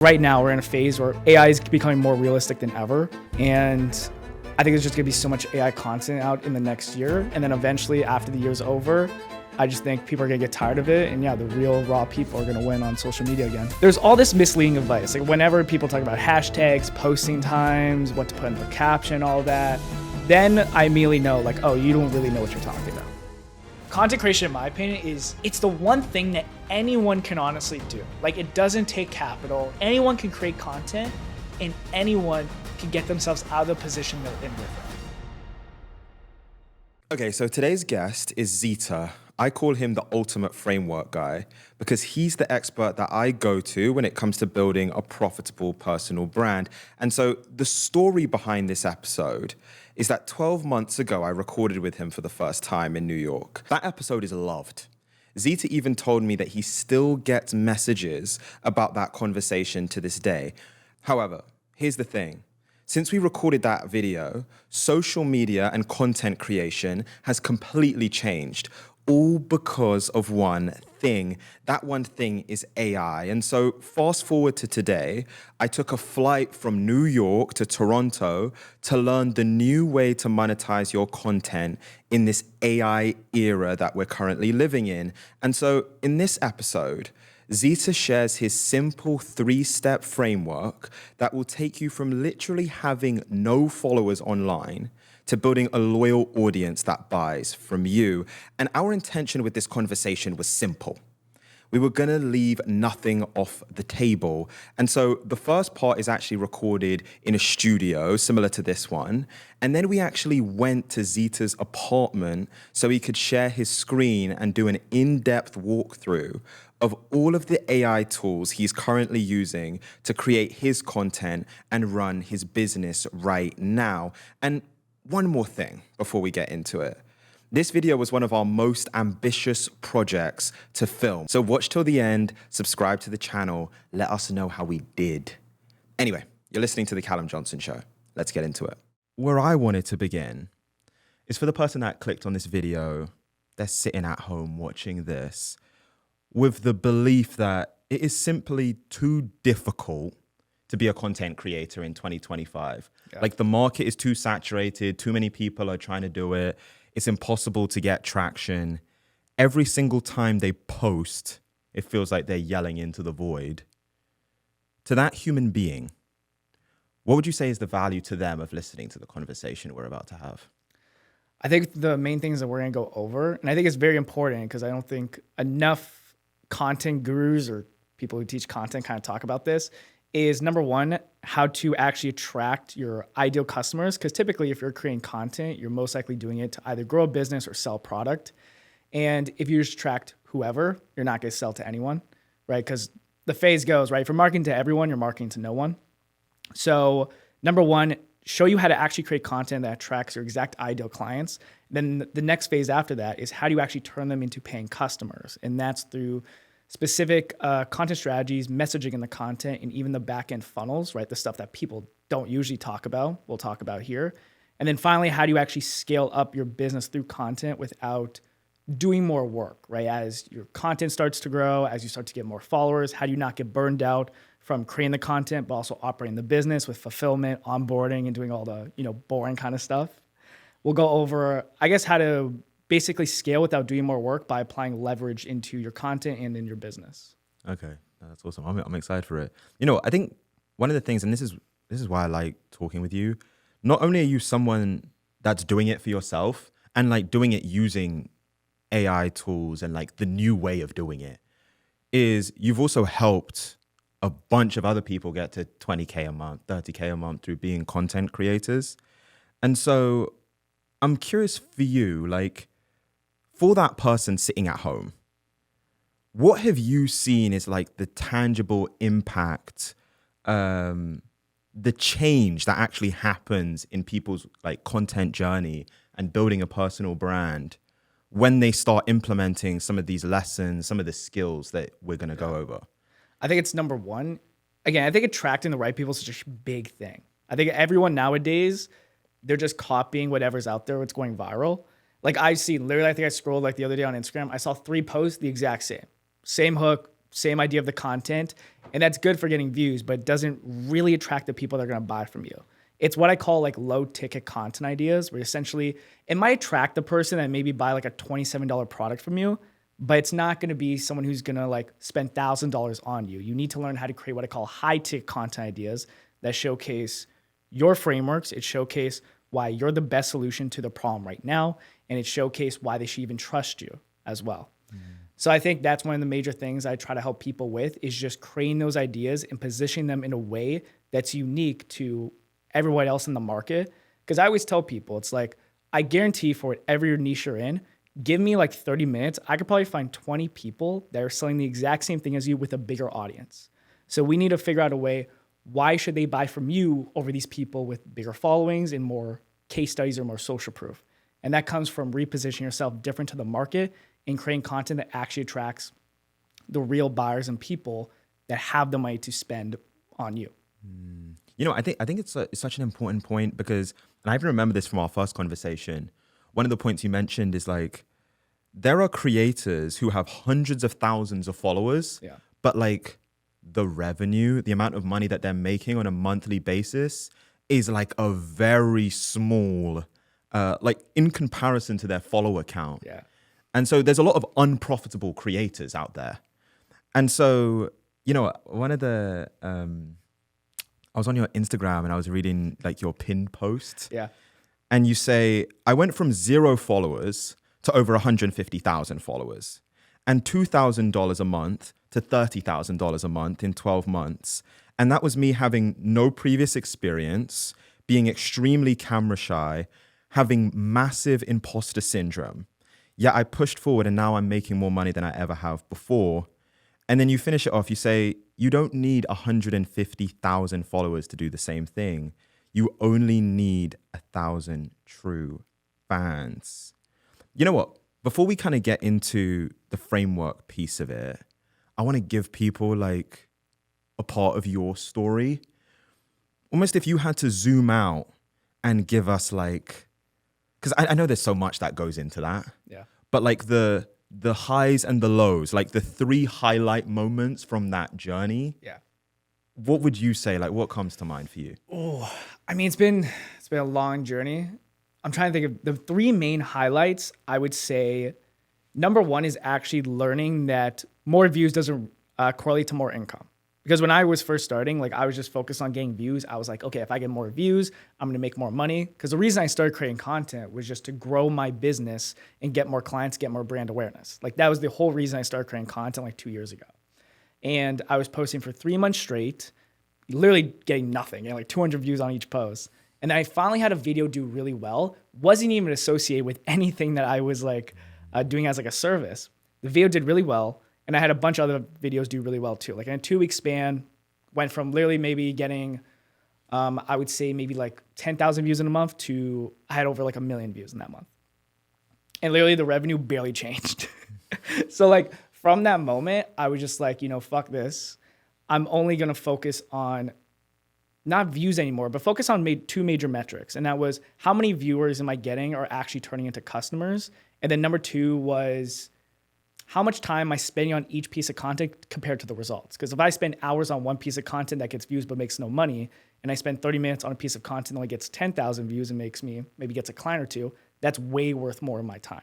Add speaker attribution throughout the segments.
Speaker 1: Right now, we're in a phase where AI is becoming more realistic than ever. And I think there's just gonna be so much AI content out in the next year. And then eventually, after the year's over, I just think people are gonna get tired of it. And yeah, the real raw people are gonna win on social media again. There's all this misleading advice. Like whenever people talk about hashtags, posting times, what to put in the caption, all that, then I immediately know like, oh, you don't really know what you're talking about. Content creation, in my opinion, it's the one thing that anyone can honestly do. Like it doesn't take capital. Anyone can create content and anyone can get themselves out of the position they're in with it.
Speaker 2: Okay, so today's guest is Zita. I call him the ultimate framework guy because he's the expert that I go to when it comes to building a profitable personal brand. And so the story behind this episode is that 12 months ago, I recorded with him for the first time in New York. That episode is loved. Zita even told me that he still gets messages about that conversation to this day. However, here's the thing. Since we recorded that video, social media and content creation has completely changed, all because of one thing. That one thing is AI. And so fast forward to today, I took a flight from New York to Toronto to learn the new way to monetize your content in this AI era that we're currently living in. And so in this episode, Zita shares his simple 3-step framework that will take you from literally having no followers online to building a loyal audience that buys from you. And our intention with this conversation was simple. We were gonna leave nothing off the table. And so the first part is actually recorded in a studio similar to this one. And then we actually went to Zita's apartment so he could share his screen and do an in-depth walkthrough of all of the AI tools he's currently using to create his content and run his business right now. And one more thing before we get into it. This video was one of our most ambitious projects to film. So watch till the end, subscribe to the channel, let us know how we did. Anyway, you're listening to The Callum Johnson Show. Let's get into it. Where I wanted to begin is for the person that clicked on this video, they're sitting at home watching this with the belief that it is simply too difficult to be a content creator in 2025. Yeah. Like the market is too saturated, too many people are trying to do it. It's impossible to get traction. Every single time they post, it feels like they're yelling into the void. To that human being, what would you say is the value to them of listening to the conversation we're about to have?
Speaker 1: I think the main things that we're gonna go over, and I think it's very important because I don't think enough content gurus or people who teach content kind of talk about this, is number one, how to actually attract your ideal customers. Because typically if you're creating content, you're most likely doing it to either grow a business or sell product. And if you just attract whoever, you're not gonna sell to anyone, right? Because the phase goes, right? If you're marketing to everyone, you're marketing to no one. So number one, show you how to actually create content that attracts your exact ideal clients. Then the next phase after that is how do you actually turn them into paying customers? And that's through specific content strategies, messaging in the content, and even the back-end funnels, right? The stuff that people don't usually talk about, we'll talk about here. And then finally, how do you actually scale up your business through content without doing more work, right? As your content starts to grow, as you start to get more followers, how do you not get burned out from creating the content, but also operating the business with fulfillment, onboarding, and doing all the, boring kind of stuff. We'll go over, I guess, how to basically scale without doing more work by applying leverage into your content and in your business.
Speaker 2: Okay, that's awesome. I'm excited for it. I think one of the things, and this is why I like talking with you, not only are you someone that's doing it for yourself and like doing it using AI tools and like the new way of doing it, is you've also helped a bunch of other people get to 20K a month, 30K a month through being content creators. And so I'm curious for you, like for that person sitting at home, what have you seen is like the tangible impact, the change that actually happens in people's like content journey and building a personal brand when they start implementing some of these lessons, some of the skills that we're going to go over?
Speaker 1: I think it's number one. Again, I think attracting the right people is such a big thing. I think everyone nowadays, they're just copying whatever's out there, what's going viral. Like I think I scrolled like the other day on Instagram, I saw 3 posts the exact same. Same hook, same idea of the content. And that's good for getting views, but it doesn't really attract the people that are going to buy from you. It's what I call like low ticket content ideas, where essentially it might attract the person that maybe buy like a $27 product from you, but it's not going to be someone who's going to like spend $1,000 on you. You need to learn how to create what I call high ticket content ideas that showcase your frameworks. It showcase why you're the best solution to the problem right now, and it showcase why they should even trust you as well. So I think that's one of the major things I try to help people with, is just creating those ideas and positioning them in a way that's unique to everyone else in the market. Because I always tell people, it's like, I guarantee for whatever niche you're in, give me like 30 minutes, I could probably find 20 people that are selling the exact same thing as you with a bigger audience. So we need to figure out a way, why should they buy from you over these people with bigger followings and more case studies or more social proof? And that comes from repositioning yourself different to the market and creating content that actually attracts the real buyers and people that have the money to spend on you.
Speaker 2: You know, I think it's such an important point, because, and I even remember this from our first conversation. One of the points you mentioned is like, there are creators who have hundreds of thousands of followers, but like the revenue, the amount of money that they're making on a monthly basis is like a very small, like in comparison to their follower count.
Speaker 1: Yeah.
Speaker 2: And so there's a lot of unprofitable creators out there. And so, you know, one of the, I was on your Instagram and I was reading like your pinned post.
Speaker 1: Yeah.
Speaker 2: And you say, I went from 0 followers to over 150,000 followers, and $2,000 a month to $30,000 a month in 12 months. And that was me having no previous experience, being extremely camera shy, having massive imposter syndrome. Yeah, I pushed forward and now I'm making more money than I ever have before. And then you finish it off, you say, you don't need 150,000 followers to do the same thing. You only need 1,000 true fans. You know what? Before we kind of get into the framework piece of it, I want to give people like a part of your story. Almost if you had to zoom out and give us like, because I know there's so much that goes into that.
Speaker 1: Yeah.
Speaker 2: But like the highs and the lows, like the 3 highlight moments from that journey.
Speaker 1: Yeah.
Speaker 2: What would you say? Like, what comes to mind for you?
Speaker 1: Oh, I mean, it's been a long journey. I'm trying to think of the 3 main highlights. I would say number 1 is actually learning that more views doesn't correlate to more income. Because when I was first starting, like I was just focused on getting views. I was like, okay, if I get more views, I'm going to make more money. Because the reason I started creating content was just to grow my business and get more clients, get more brand awareness. Like that was the whole reason I started creating content like 2 years ago. And I was posting for 3 months straight, literally getting nothing, like 200 views on each post. And then I finally had a video do really well. Wasn't even associated with anything that I was like doing as like a service. The video did really well. And I had a bunch of other videos do really well too. Like in a 2-week span, went from literally maybe getting, I would say maybe like 10,000 views in a month to I had over like 1 million views in that month. And literally the revenue barely changed. So like from that moment, I was just like, fuck this. I'm only going to focus on not views anymore, but focus on 2 major metrics. And that was how many viewers am I getting are actually turning into customers? And then number 2 was how much time am I spending on each piece of content compared to the results? Because if I spend hours on one piece of content that gets views but makes no money, and I spend 30 minutes on a piece of content that only gets 10,000 views and maybe gets a client or 2, that's way worth more of my time.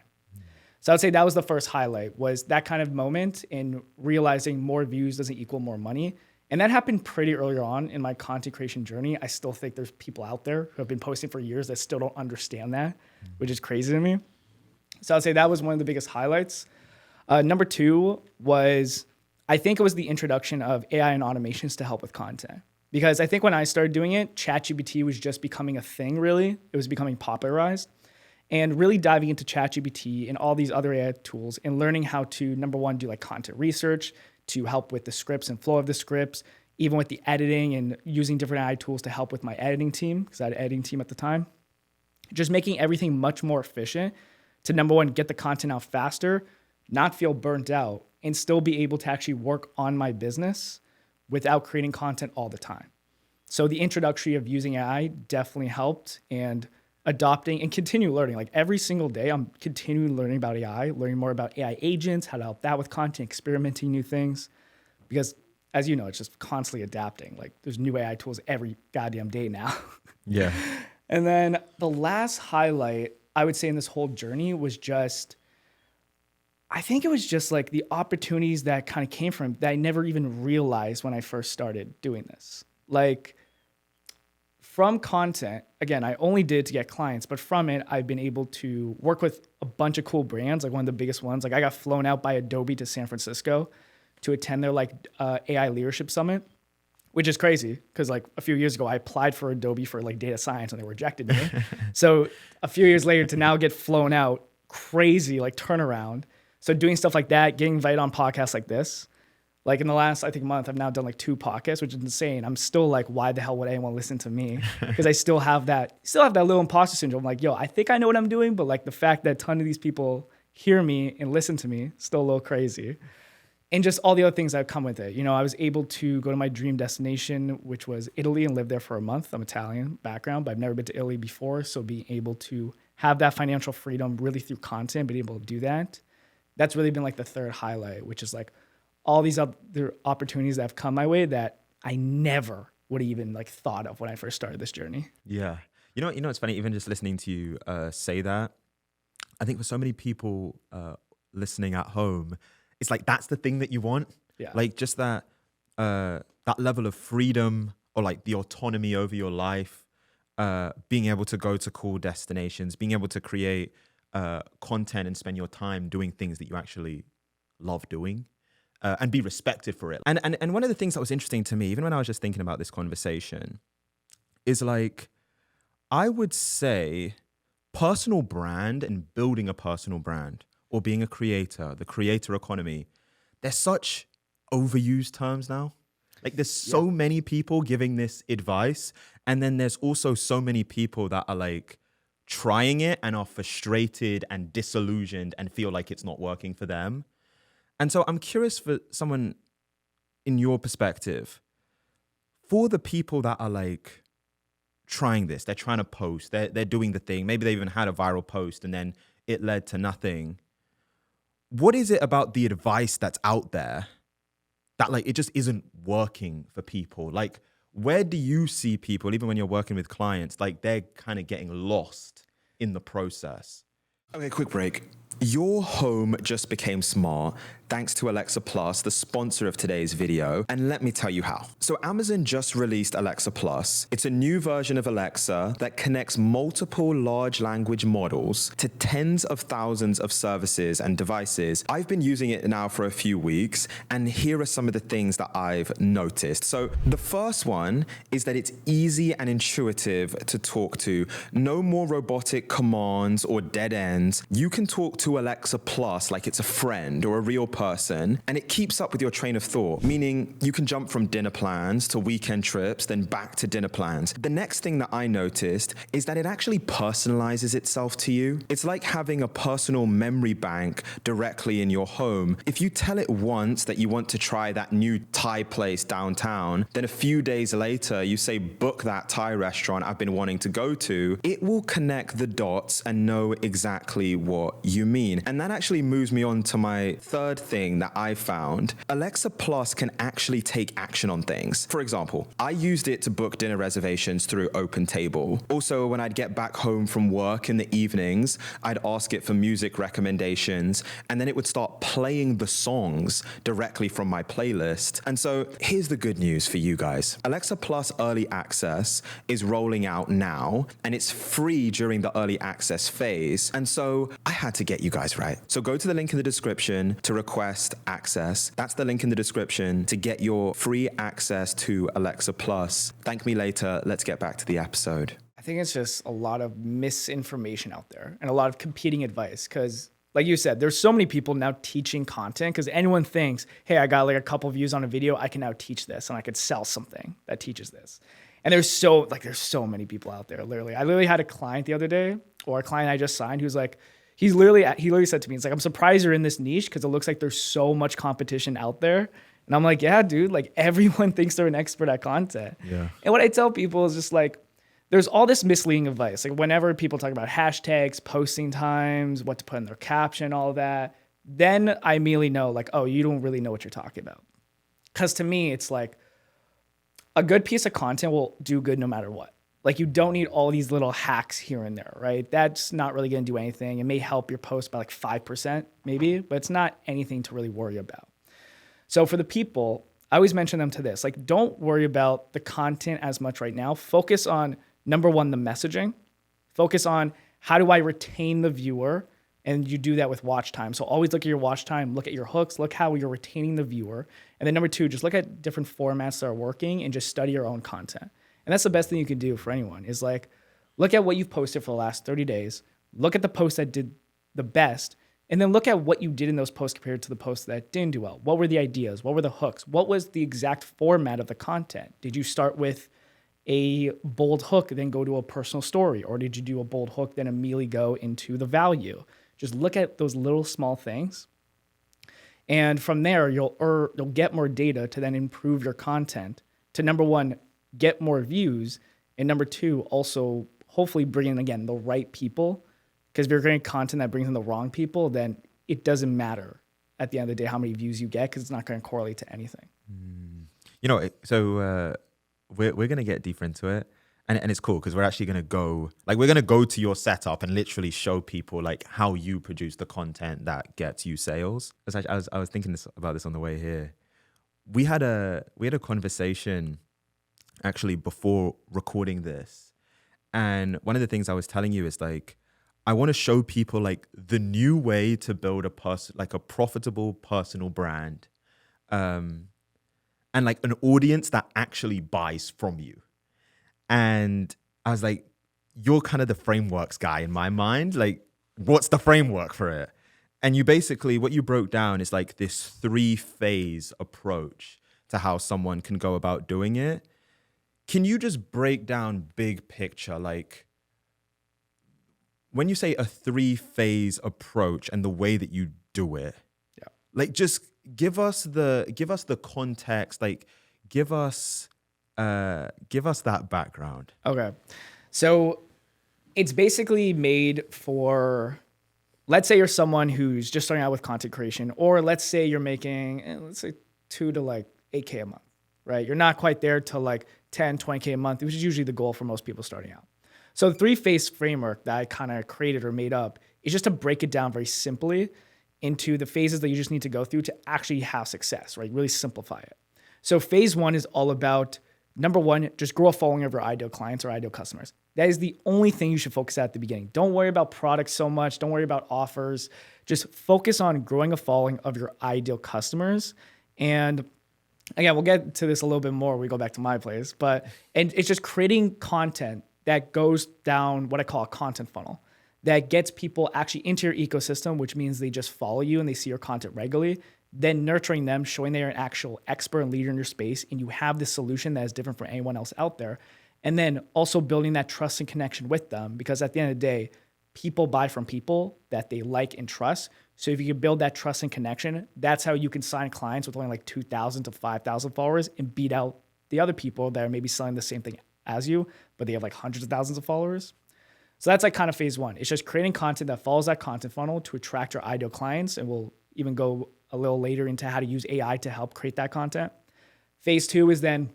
Speaker 1: So I would say that was the first highlight, was that kind of moment in realizing more views doesn't equal more money. And that happened pretty early on in my content creation journey. I still think there's people out there who have been posting for years that still don't understand that, which is crazy to me. So I'd say that was one of the biggest highlights. Number 2 was, I think it was the introduction of AI and automations to help with content. Because I think when I started doing it, ChatGPT was just becoming a thing, really. It was becoming popularized. And really diving into ChatGPT and all these other AI tools and learning how to, number 1, do like content research to help with the scripts and flow of the scripts, even with the editing and using different AI tools to help with my editing team, because I had an editing team at the time. Just making everything much more efficient to, number 1, get the content out faster, not feel burnt out, and still be able to actually work on my business without creating content all the time. So the introduction of using AI definitely helped, and adopting and continue learning. Like every single day, I'm continuing learning about AI, learning more about AI agents, how to help that with content, experimenting new things. because as you know, it's just constantly adapting. Like there's new AI tools every goddamn day now.
Speaker 3: Yeah.
Speaker 1: And then the last highlight I would say in this whole journey was just, I think it was just like the opportunities that kind of came from that I never even realized when I first started doing this. Like from content, again, I only did to get clients, but from it, I've been able to work with a bunch of cool brands. Like one of the biggest ones, like I got flown out by Adobe to San Francisco to attend their like AI leadership summit, which is crazy because like a few years ago, I applied for Adobe for like data science and they rejected me. So a few years later to now get flown out, crazy like turnaround. So doing stuff like that, getting invited on podcasts like this, like in the last, I think month, I've now done like 2 podcasts, which is insane. I'm still like, why the hell would anyone listen to me? Because I still have that little imposter syndrome. Like, yo, I think I know what I'm doing, but like the fact that a ton of these people hear me and listen to me, still a little crazy. And just all the other things that have come with it. You know, I was able to go to my dream destination, which was Italy, and live there for a month. I'm Italian background, but I've never been to Italy before. So being able to have that financial freedom really through content, being able to do that, that's really been like the third highlight, which is like all these other opportunities that have come my way that I never would have even like thought of when I first started this journey.
Speaker 3: Yeah. You know, it's funny, even just listening to you say that, I think for so many people listening at home, it's like, that's the thing that you want.
Speaker 1: Yeah.
Speaker 3: Like just that level of freedom or like the autonomy over your life, being able to go to cool destinations, being able to create content and spend your time doing things that you actually love doing. And be respected for it. And one of the things that was interesting to me, even when I was just thinking about this conversation, is like, I would say personal brand and building a personal brand or being a creator, the creator economy, they're such overused terms now. Like there's so many people giving this advice. And then there's also so many people that are like trying it and are frustrated and disillusioned and feel like it's not working for them. And so I'm curious for someone in your perspective, for the people that are like trying this, they're trying to post, they're doing the thing, maybe they even had a viral post and then it led to nothing. What is it about the advice that's out there that like it just isn't working for people? Like where do you see people, even when you're working with clients, like they're kind of getting lost in the process?
Speaker 2: Okay, quick break. Your home just became smart thanks to Alexa Plus, the sponsor of today's video, and let me tell you how. So Amazon just released Alexa Plus. It's a new version of Alexa that connects multiple large language models to tens of thousands of services and devices. I've been using it now for a few weeks, and here are some of the things that I've noticed. So the first one is that it's easy and intuitive to talk to. No more robotic commands or dead ends. You can talk to Alexa Plus like it's a friend or a real person, and it keeps up with your train of thought, meaning you can jump from dinner plans to weekend trips, then back to dinner plans. The next thing that I noticed is that it actually personalizes itself to you. It's like having a personal memory bank directly in your home. If you tell it once that you want to try that new Thai place downtown, then a few days later you say, book that Thai restaurant I've been wanting to go to, it will connect the dots and know exactly what you mean. And that actually moves me on to my third thing that I found. Alexa Plus can actually take action on things. For example, I used it to book dinner reservations through OpenTable. Also, when I'd get back home from work in the evenings, I'd ask it for music recommendations, and then it would start playing the songs directly from my playlist. And so here's the good news for you guys. Alexa Plus Early Access is rolling out now, and it's free during the early access phase. And so I had to get you guys right. So go to the link in the description to request access. That's the link in the description to get your free access to Alexa Plus. Thank me later. Let's get back to the episode.
Speaker 1: I think it's just a lot of misinformation out there and a lot of competing advice because like you said, there's so many people now teaching content because anyone thinks, hey, I got like a couple views on a video. I can now teach this and I could sell something that teaches this. And there's so many people out there, literally. I literally had a client the other day, or a client I just signed, who's like, he literally said to me, it's like, I'm surprised you're in this niche because it looks like there's so much competition out there. And I'm like, yeah, dude, like everyone thinks they're an expert at content.
Speaker 3: Yeah.
Speaker 1: And what I tell people is just like, there's all this misleading advice. Like whenever people talk about hashtags, posting times, what to put in their caption, all that, then I immediately know like, oh, you don't really know what you're talking about. Because to me, it's like a good piece of content will do good no matter what. Like you don't need all these little hacks here and there, right? That's not really going to do anything. It may help your post by like 5% maybe, but it's not anything to really worry about. So for the people, I always mention them to this, like don't worry about the content as much right now. Focus on number one, the messaging. Focus on how do I retain the viewer? And you do that with watch time. So always look at your watch time, look at your hooks, look how you're retaining the viewer. And then number two, just look at different formats that are working and just study your own content. And that's the best thing you can do for anyone is like, look at what you've posted for the last 30 days, look at the posts that did the best, and then look at what you did in those posts compared to the posts that didn't do well. What were the ideas? What were the hooks? What was the exact format of the content? Did you start with a bold hook, then go to a personal story? Or did you do a bold hook, then immediately go into the value? Just look at those little small things. And from there, you'll get more data to then improve your content to number one, get more views. And number two, also hopefully bring in, again, the right people. Because if you're creating content that brings in the wrong people, then it doesn't matter at the end of the day how many views you get because it's not going to correlate to anything.
Speaker 3: You know, so we're going to get deeper into it. And it's cool because we're actually going to go to your setup and literally show people like how you produce the content that gets you sales. I was thinking about this on the way here. We had a conversation actually before recording this. And one of the things I was telling you is like, I want to show people like the new way to build a profitable personal brand, and like an audience that actually buys from you. And I was like, you're kind of the frameworks guy in my mind. Like, what's the framework for it? And you basically, what you broke down is like this 3-phase approach to how someone can go about doing it. Can you just break down big picture? Like, when you say a 3-phase approach and the way that you do it,
Speaker 1: Yeah.
Speaker 3: like just give us the context, like give us that background.
Speaker 1: Okay. So it's basically made for, let's say you're someone who's just starting out with content creation, or let's say you're making, let's say 2 to like 8K a month, right? You're not quite there to like 10, 20K a month, which is usually the goal for most people starting out. So the 3-phase framework that I kind of created or made up is just to break it down very simply into the phases that you just need to go through to actually have success, right? Really simplify it. So phase 1 is all about, number one, just grow a following of your ideal clients or ideal customers. That is the only thing you should focus at the beginning. Don't worry about products so much. Don't worry about offers. Just focus on growing a following of your ideal customers. And again, we'll get to this a little bit more when we go back to my place, and it's just creating content that goes down what I call a content funnel that gets people actually into your ecosystem, which means they just follow you and they see your content regularly, then nurturing them, showing they're an actual expert and leader in your space, and you have this solution that is different from anyone else out there. And then also building that trust and connection with them, because at the end of the day, people buy from people that they like and trust. So if you can build that trust and connection, that's how you can sign clients with only like 2,000 to 5,000 followers and beat out the other people that are maybe selling the same thing as you, but they have like hundreds of thousands of followers. So that's like kind of phase 1. It's just creating content that follows that content funnel to attract your ideal clients. And we'll even go a little later into how to use AI to help create that content. Phase 2 is then,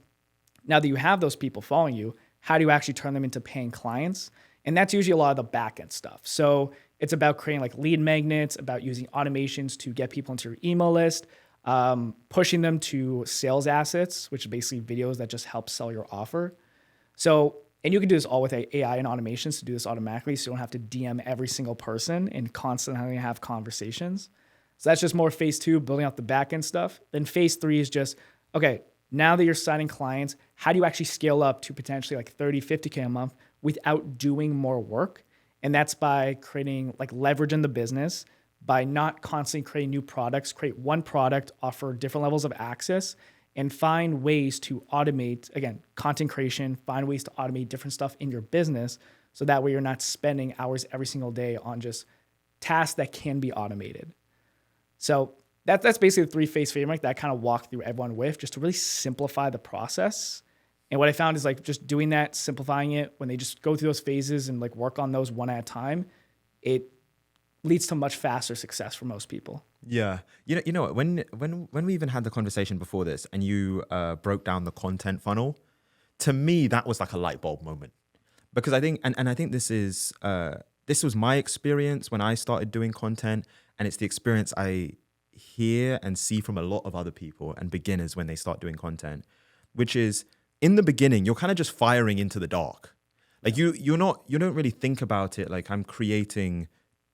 Speaker 1: now that you have those people following you, how do you actually turn them into paying clients? And that's usually a lot of the back end stuff. So it's about creating like lead magnets, about using automations to get people into your email list, pushing them to sales assets, which are basically videos that just help sell your offer. So, and you can do this all with AI and automations to do this automatically, so you don't have to DM every single person and constantly have conversations. So that's just more phase 2, building out the backend stuff. Then phase 3 is just, okay, now that you're signing clients, how do you actually scale up to potentially like 30, 50K a month without doing more work? And that's by creating like leverage in the business, by not constantly creating new products, create one product, offer different levels of access, and find ways to automate, again, content creation, find ways to automate different stuff in your business so that way you're not spending hours every single day on just tasks that can be automated. So that's basically the 3-phase framework that I kind of walk through everyone with just to really simplify the process. And what I found is like just doing that, simplifying it, when they just go through those phases and like work on those one at a time, it leads to much faster success for most people.
Speaker 3: Yeah, you know what? When we even had the conversation before this, and you broke down the content funnel, to me that was like a light bulb moment, because I think, and I think this was my experience when I started doing content, and it's the experience I hear and see from a lot of other people and beginners when they start doing content, which is in the beginning you're kind of just firing into the dark. Like you don't really think about it like I'm creating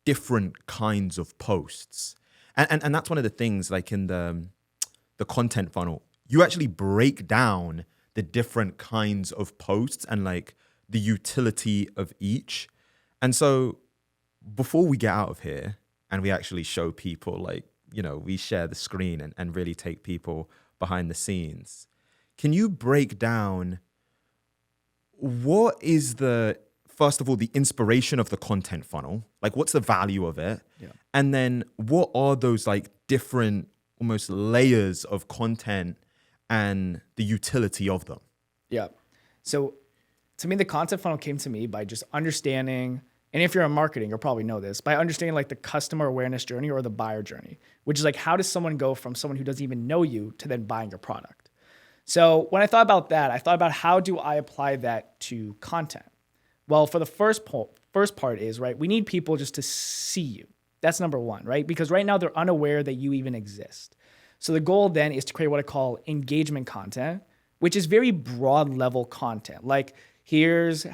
Speaker 3: different kinds of posts. And that's one of the things, like in the content funnel, you actually break down the different kinds of posts and like the utility of each. And so before we get out of here and we actually show people, like, you know, we share the screen and really take people behind the scenes, can you break down what is first of all, the inspiration of the content funnel? Like, what's the value of it?
Speaker 1: Yeah.
Speaker 3: And then what are those like different almost layers of content and the utility of them?
Speaker 1: Yeah. So to me, the content funnel came to me by just understanding, and if you're in marketing, you'll probably know this, by understanding like the customer awareness journey or the buyer journey, which is like, how does someone go from someone who doesn't even know you to then buying your product? So when I thought about that, I thought about how do I apply that to content? Well, for the first part is, right, we need people just to see you. That's number one, right? Because right now they're unaware that you even exist. So the goal then is to create what I call engagement content, which is very broad level content. Like, here's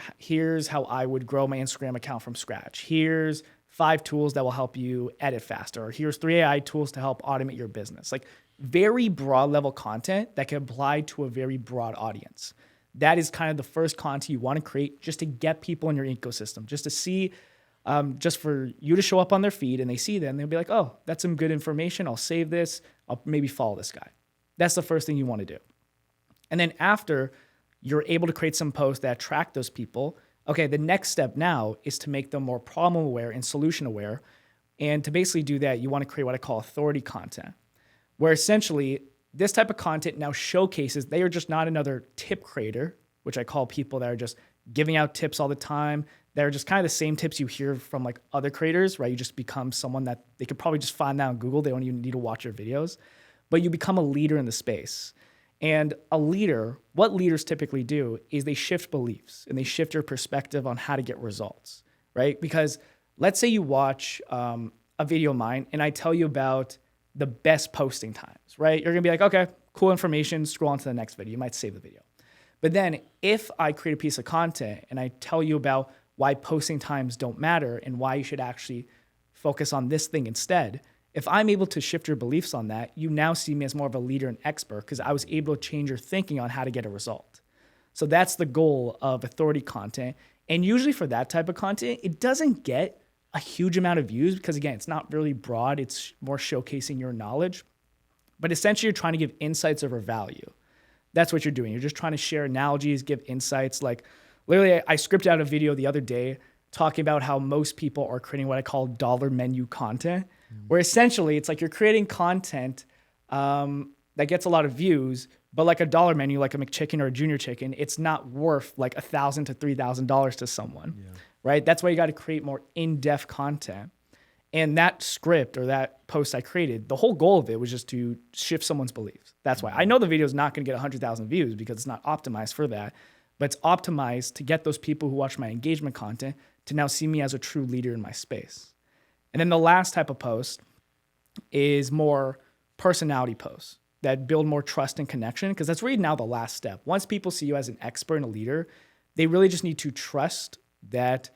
Speaker 1: how I would grow my Instagram account from scratch. Here's 5 tools that will help you edit faster. Or here's 3 AI tools to help automate your business. Like, very broad level content that can apply to a very broad audience. That is kind of the first content you want to create, just to get people in your ecosystem, just to see, just for you to show up on their feed and they see that and they'll be like, oh, that's some good information. I'll save this. I'll maybe follow this guy. That's the first thing you want to do. And then after you're able to create some posts that attract those people, okay, the next step now is to make them more problem aware and solution aware. And to basically do that, you want to create what I call authority content, where essentially this type of content now showcases they are just not another tip creator, which I call people that are just giving out tips all the time. They're just kind of the same tips you hear from like other creators, right? You just become someone that they could probably just find that on Google. They don't even need to watch your videos, but you become a leader in the space. And a leader, what leaders typically do is they shift beliefs and they shift your perspective on how to get results, right? Because let's say you watch a video of mine and I tell you about the best posting times, right? You're gonna be like, okay, cool information, scroll on to the next video. You might save the video. But then if I create a piece of content and I tell you about why posting times don't matter and why you should actually focus on this thing instead, if I'm able to shift your beliefs on that, you now see me as more of a leader and expert because I was able to change your thinking on how to get a result. So that's the goal of authority content. And usually for that type of content, it doesn't get a huge amount of views because, again, it's not really broad. It's more showcasing your knowledge. But essentially, you're trying to give insights over value. That's what you're doing. You're just trying to share analogies, give insights. Like, literally, I scripted out a video the other day talking about how most people are creating what I call dollar menu content, where essentially it's like you're creating content that gets a lot of views, but like a dollar menu, like a McChicken or a Junior Chicken, it's not worth like $1,000 to $3,000 to someone. Yeah. Right? That's why you got to create more in-depth content. And that script or that post I created, the whole goal of it was just to shift someone's beliefs. That's why. I know the video is not going to get 100,000 views because it's not optimized for that, but it's optimized to get those people who watch my engagement content to now see me as a true leader in my space. And then the last type of post is more personality posts that build more trust and connection, because that's really now the last step. Once people see you as an expert and a leader, they really just need to trust that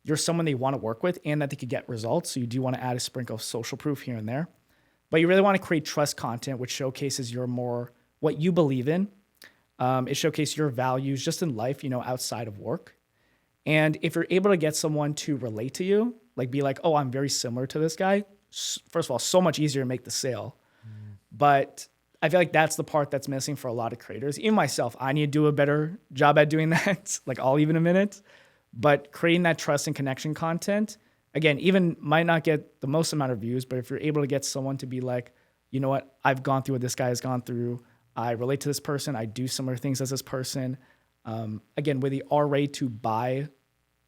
Speaker 1: you're someone they want to work with and that they could get results. So you do want to add a sprinkle of social proof here and there. But you really want to create trust content, which showcases your more what you believe in. It showcases your values just in life, outside of work. And if you're able to get someone to relate to you, like be like, oh, I'm very similar to this guy. First of all, so much easier to make the sale. But I feel like that's the part that's missing for a lot of creators. Even myself, I need to do a better job at doing that. Like, I'll even a minute. But creating that trust and connection content, again, even might not get the most amount of views, but if you're able to get someone to be like, you know what, I've gone through what this guy has gone through. I relate to this person. I do similar things as this person. Again, with the R rate to buy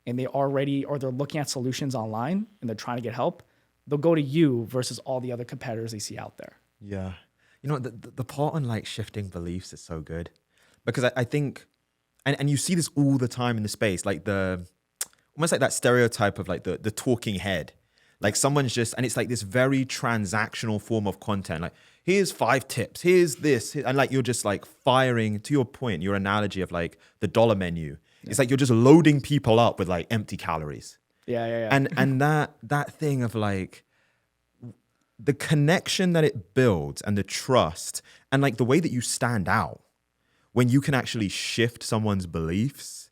Speaker 1: and they're looking at solutions online and they're trying to get help, they'll go to you versus all the other competitors they see out there.
Speaker 3: Yeah. You know, the part on like shifting beliefs is so good because I think, and you see this all the time in the space, like almost like that stereotype of like the talking head. Like someone's just, and it's like this very transactional form of content. Like, here's 5 tips, here's this. And like, you're just like firing, to your point, your analogy of like the dollar menu. Yeah. It's like you're just loading people up with like empty calories.
Speaker 1: Yeah.
Speaker 3: And that thing of like the connection that it builds and the trust and like the way that you stand out when you can actually shift someone's beliefs,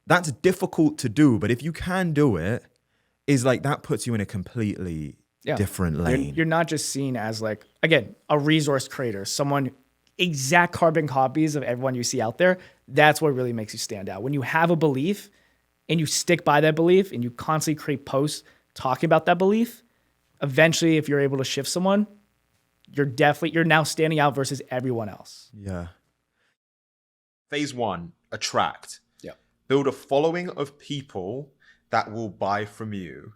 Speaker 3: that's difficult to do. But if you can do it, is like that puts you in a completely different lane.
Speaker 1: You're not just seen as like, again, a resource creator, someone exact carbon copies of everyone you see out there. That's what really makes you stand out. When you have a belief and you stick by that belief and you constantly create posts talking about that belief, eventually, if you're able to shift someone, you're now standing out versus everyone else.
Speaker 3: Yeah.
Speaker 2: Phase 1, attract.
Speaker 1: Yeah.
Speaker 2: Build a following of people that will buy from you.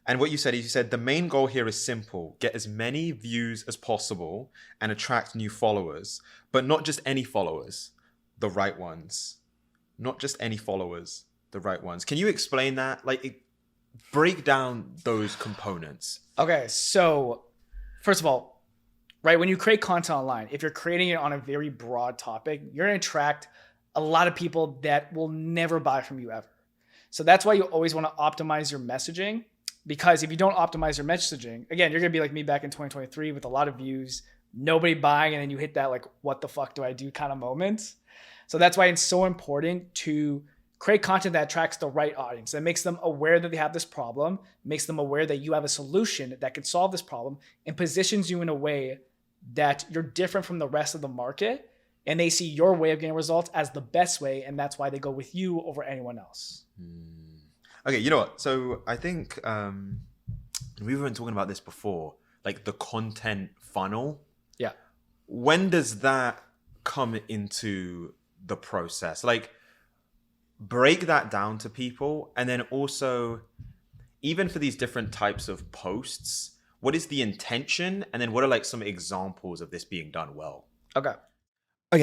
Speaker 2: And what you said is, you said the main goal here is simple: get as many views as possible and attract new followers, but not just any followers, the right ones. Not just any followers, the right ones. Can you explain that? Break down those components.
Speaker 1: Okay, so first of all, right, when you create content online, if you're creating it on a very broad topic, you're going to attract a lot of people that will never buy from you ever. So that's why you always want to optimize your messaging, because if you don't optimize your messaging, again, you're going to be like me back in 2023 with a lot of views, nobody buying, and then you hit that like, what the fuck do I do kind of moment. So that's why it's so important to create content that attracts the right audience, that makes them aware that they have this problem, makes them aware that you have a solution that can solve this problem, and positions you in a way that you're different from the rest of the market, and they see your way of getting results as the best way, and that's why they go with you over anyone else.
Speaker 2: Okay, you know what? So I think we've been talking about this before, like the content funnel.
Speaker 1: Yeah.
Speaker 2: When does that come into the process? Like, break that down to people, and then also, even for these different types of posts, what is the intention, and then what are like some examples of this being done well?
Speaker 3: Okay,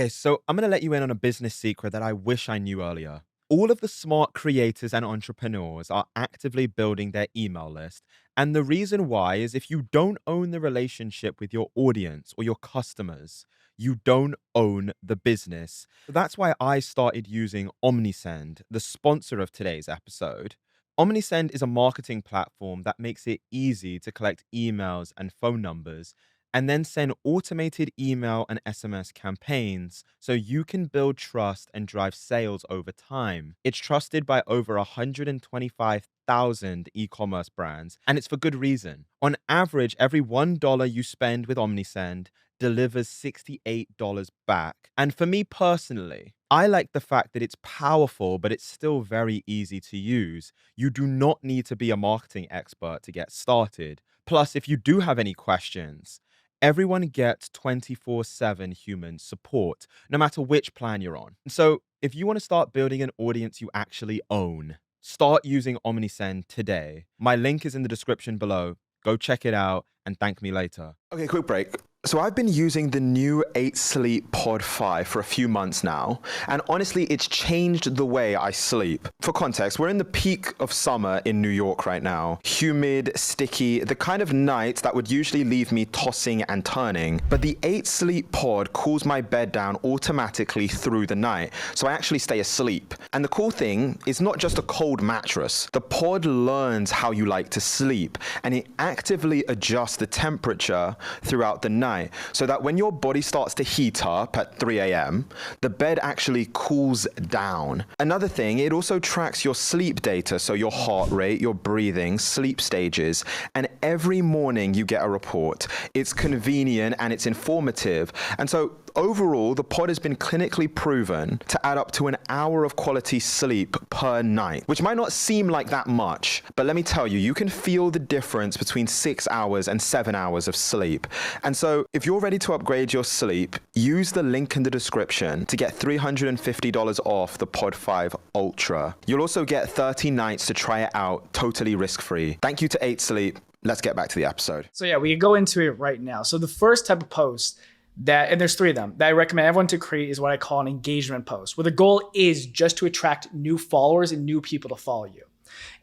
Speaker 3: so I'm going to let you in on a business secret that I wish I knew earlier. All of the smart creators and entrepreneurs are actively building their email list. And the reason why is if you don't own the relationship with your audience or your customers, you don't own the business. That's why I started using OmniSend, the sponsor of today's episode. OmniSend is a marketing platform that makes it easy to collect emails and phone numbers and then send automated email and SMS campaigns so you can build trust and drive sales over time. It's trusted by over 125,000 e-commerce brands, and it's for good reason. On average, every $1 you spend with OmniSend delivers $68 back. And for me personally, I like the fact that it's powerful, but it's still very easy to use. You do not need to be a marketing expert to get started. Plus, if you do have any questions, everyone gets 24/7 human support, no matter which plan you're on. So if you want to start building an audience you actually own, start using OmniSend today. My link is in the description below. Go check it out and thank me later.
Speaker 2: Okay, quick break. So I've been using the new 8 Sleep Pod 5 for a few months now, and honestly, it's changed the way I sleep. For context, we're in the peak of summer in New York right now. Humid, sticky, the kind of nights that would usually leave me tossing and turning. But the 8 Sleep Pod cools my bed down automatically through the night, so I actually stay asleep. And the cool thing is not just a cold mattress. The pod learns how you like to sleep, and it actively adjusts the temperature throughout the night, so that when your body starts to heat up at 3 a.m., the bed actually cools down. Another thing, it also tracks your sleep data, so your heart rate, your breathing, sleep stages, and every morning you get a report. It's convenient and it's informative. And so Overall, the pod has been clinically proven to add up to an hour of quality sleep per night, which might not seem like that much, but let me tell you, you can feel the difference between 6 hours and 7 hours of sleep. And so if you're ready to upgrade your sleep, use the link in the description to get $350 off the Pod 5 Ultra. You'll also get 30 nights to try it out totally risk-free. Thank you to 8 Sleep. Let's get back to the episode.
Speaker 1: So yeah, we can go into it right now. So the first type of post that, and there's 3 of them, that I recommend everyone to create is what I call an engagement post, where the goal is just to attract new followers and new people to follow you.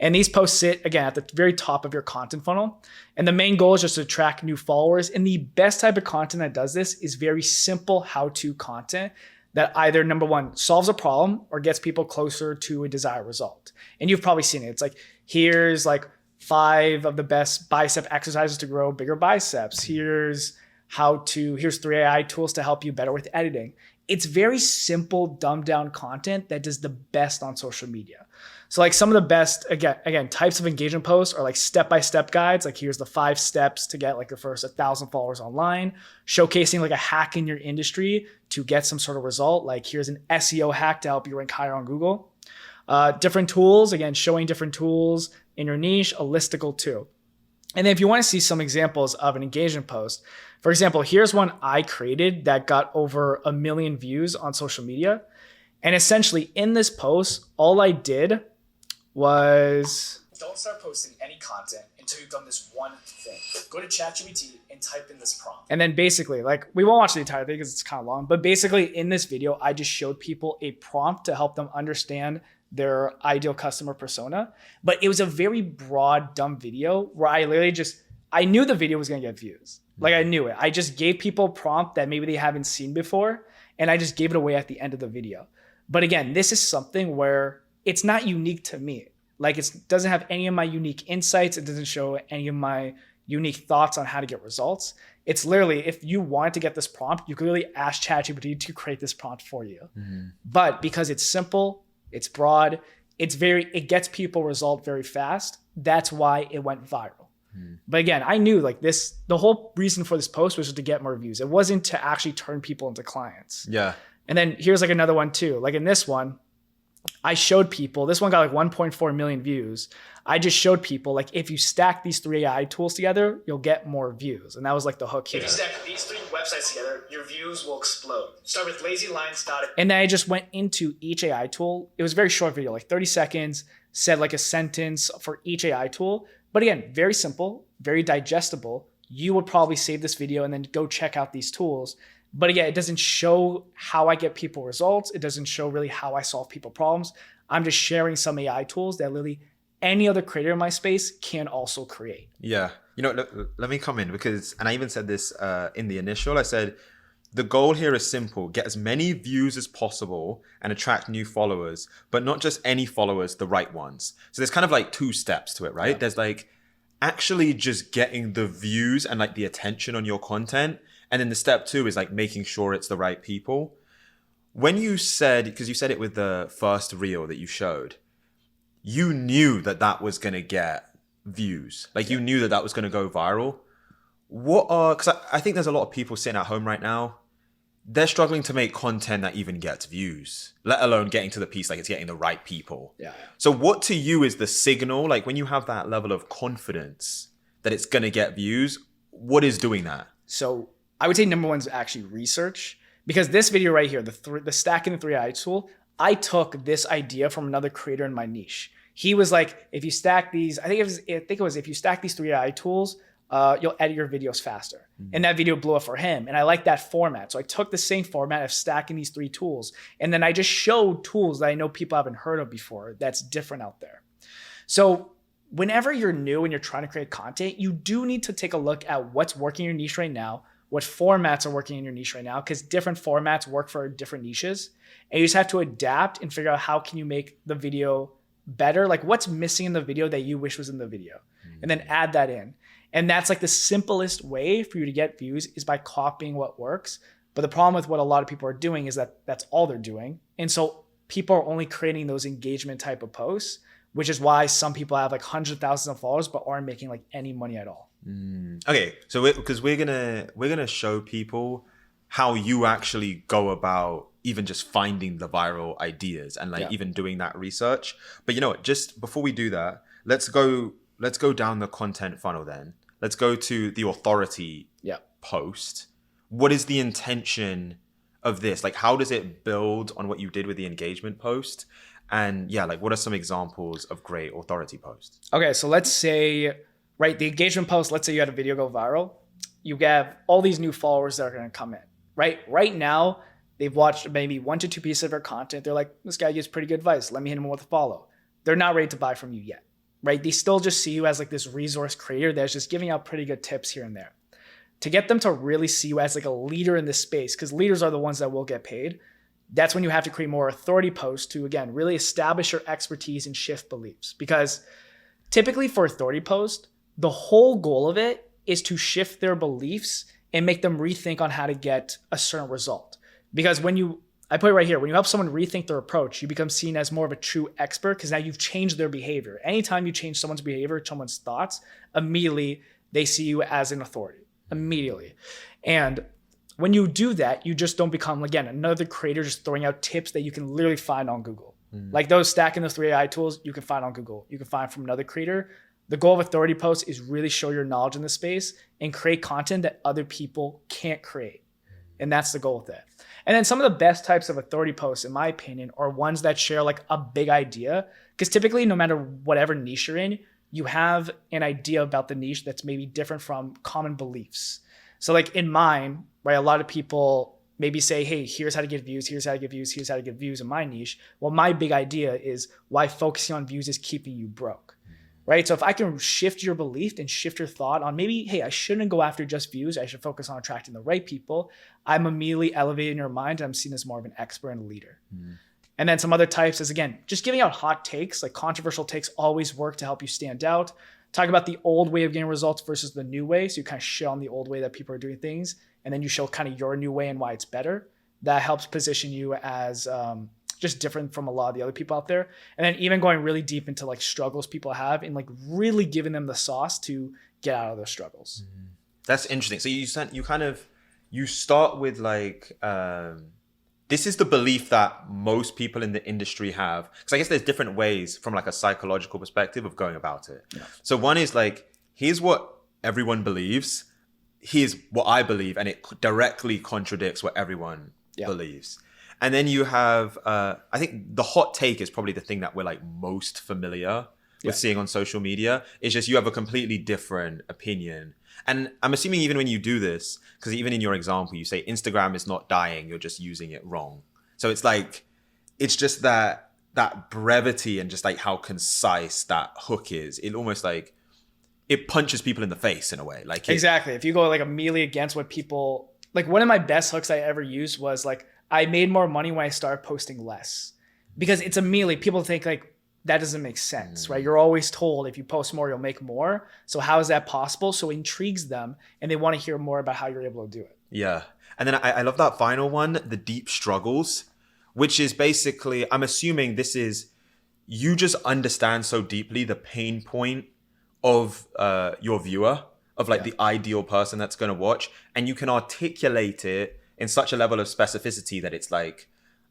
Speaker 1: And these posts sit, again, at the very top of your content funnel. And the main goal is just to attract new followers. And the best type of content that does this is very simple how-to content that either, number one, solves a problem or gets people closer to a desired result. And you've probably seen it. It's like, here's like 5 of the best bicep exercises to grow bigger biceps. Here's 3 AI tools to help you better with editing. It's very simple, dumbed down content that does the best on social media. So like some of the best, again, types of engagement posts are like step-by-step guides. Like here's the 5 steps to get like your first 1,000 followers online, showcasing like a hack in your industry to get some sort of result. Like here's an SEO hack to help you rank higher on Google. Different tools, again, showing different tools in your niche, a listicle too. And then if you want to see some examples of an engagement post, for example, here's one I created that got over 1 million views on social media. And essentially in this post, all I did was, don't start posting any content until you've done this one thing. Go to ChatGPT and type in this prompt. And then basically, like, we won't watch the entire thing because it's kind of long, but basically in this video, I just showed people a prompt to help them understand their ideal customer persona. But it was a very broad, dumb video where I knew the video was going to get views. Like I knew it. I just gave people a prompt that maybe they haven't seen before. And I just gave it away at the end of the video. But again, this is something where it's not unique to me. Like it doesn't have any of my unique insights. It doesn't show any of my unique thoughts on how to get results. It's literally, if you wanted to get this prompt, you could really ask ChatGPT to create this prompt for you. But because it's simple, it's broad, it gets people result very fast. That's why it went viral. But again, I knew like the whole reason for this post was just to get more views. It wasn't to actually turn people into clients.
Speaker 2: Yeah.
Speaker 1: And then here's like another one too. Like in this one, I showed people, this one got like 1.4 million views. I just showed people like if you stack these 3 AI tools together, you'll get more views. And that was like the hook here. If you stack these 3 websites together, your views will explode. Start with lazylines.it. And then I just went into each AI tool. It was a very short video, like 30 seconds, said like a sentence for each AI tool. But again, very simple, very digestible. You would probably save this video and then go check out these tools. But again, it doesn't show how I get people results. It doesn't show really how I solve people problems. I'm just sharing some AI tools that literally any other creator in my space can also create.
Speaker 3: Yeah. You know, let me come in because, and I even said this in the initial, I said, the goal here is simple. Get as many views as possible and attract new followers, but not just any followers, the right ones. So there's kind of like 2 steps to it, right? Yeah. There's like actually just getting the views and like the attention on your content. And then the step 2 is like making sure it's the right people. When you said, because you said it with the first reel that you showed, you knew that that was going to get views. Like you knew that that was going to go viral. Because I think there's a lot of people sitting at home right now, they're struggling to make content that even gets views, let alone getting to the piece like it's getting the right people.
Speaker 1: Yeah.
Speaker 3: So what to you is the signal, like when you have that level of confidence that it's going to get views, what is doing that?
Speaker 1: So I would say number 1 is actually research, because this video right here, the stacking the 3 AI tool, I took this idea from another creator in my niche. He was like, if you stack these, I think it was if you stack these 3 AI tools, you'll edit your videos faster. And that video blew up for him. And I like that format. So I took the same format of stacking these 3 tools. And then I just showed tools that I know people haven't heard of before that's different out there. So whenever you're new and you're trying to create content, you do need to take a look at what's working in your niche right now, what formats are working in your niche right now, because different formats work for different niches. And you just have to adapt and figure out how can you make the video better, like what's missing in the video that you wish was in the video, and then add that in. And that's like the simplest way for you to get views is by copying what works. But the problem with what a lot of people are doing is that that's all they're doing. And so people are only creating those engagement type of posts, which is why some people have like hundreds of thousands of followers but aren't making like any money at all.
Speaker 3: Okay, so we're gonna show people how you actually go about even just finding the viral ideas and like even doing that research. But you know what, just before we do that, let's go down the content funnel then. Let's go to the authority post. What is the intention of this? Like, how does it build on what you did with the engagement post? And yeah, like what are some examples of great authority posts?
Speaker 1: Okay, so let's say, right, the engagement post, let's say you had a video go viral. You have all these new followers that are going to come in, right? Right now, they've watched maybe 1 to 2 pieces of our content. They're like, this guy gives pretty good advice. Let me hit him with a follow. They're not ready to buy from you yet, right? They still just see you as like this resource creator that's just giving out pretty good tips here and there. To get them to really see you as like a leader in this space, because leaders are the ones that will get paid, that's when you have to create more authority posts to, again, really establish your expertise and shift beliefs. Because typically for authority post, the whole goal of it is to shift their beliefs and make them rethink on how to get a certain result. Because I put it right here, when you help someone rethink their approach, you become seen as more of a true expert because now you've changed their behavior. Anytime you change someone's behavior, someone's thoughts, immediately they see you as an authority. Immediately. And when you do that, you just don't become, again, another creator just throwing out tips that you can literally find on Google. Like those stacking those 3 AI tools, you can find on Google. You can find from another creator. The goal of authority posts is really show your knowledge in the space and create content that other people can't create. And that's the goal with it. And then some of the best types of authority posts, in my opinion, are ones that share like a big idea. Because typically, no matter whatever niche you're in, you have an idea about the niche that's maybe different from common beliefs. So like in mine, right, a lot of people maybe say, hey, here's how to get views, here's how to get views, here's how to get views in my niche. Well, my big idea is why focusing on views is keeping you broke, right? So if I can shift your belief and shift your thought on maybe, hey, I shouldn't go after just views, I should focus on attracting the right people, I'm immediately elevating your mind and I'm seen as more of an expert and a leader. And then some other types is, again, just giving out hot takes, like controversial takes always work to help you stand out. Talk about the old way of getting results versus the new way. So you kind of shit on the old way that people are doing things, and then you show kind of your new way and why it's better. That helps position you as just different from a lot of the other people out there. And then even going really deep into like struggles people have and like really giving them the sauce to get out of those struggles.
Speaker 3: That's interesting. So you start with like, this is the belief that most people in the industry have. Because I guess there's different ways from like a psychological perspective of going about it. Yeah. So one is like, here's what everyone believes. Here's what I believe. And it directly contradicts what everyone believes. And then you have, I think the hot take is probably the thing that we're like most familiar with seeing on social media. It's just you have a completely different opinion. And I'm assuming even when you do this, because even in your example, you say Instagram is not dying, you're just using it wrong. So it's like, it's just that brevity and just like how concise that hook is. It almost like, it punches people in the face in a way. Like
Speaker 1: exactly. If you go like immediately against what people, like one of my best hooks I ever used was like, I made more money when I started posting less. Because it's immediately, people think like, that doesn't make sense, right? You're always told if you post more, you'll make more. So how is that possible? So it intrigues them and they want to hear more about how you're able to do it.
Speaker 3: Yeah. And then I love that final one, the deep struggles, which is basically, I'm assuming this is, you just understand so deeply the pain point of your viewer, of like the ideal person that's going to watch. And you can articulate it in such a level of specificity that it's like,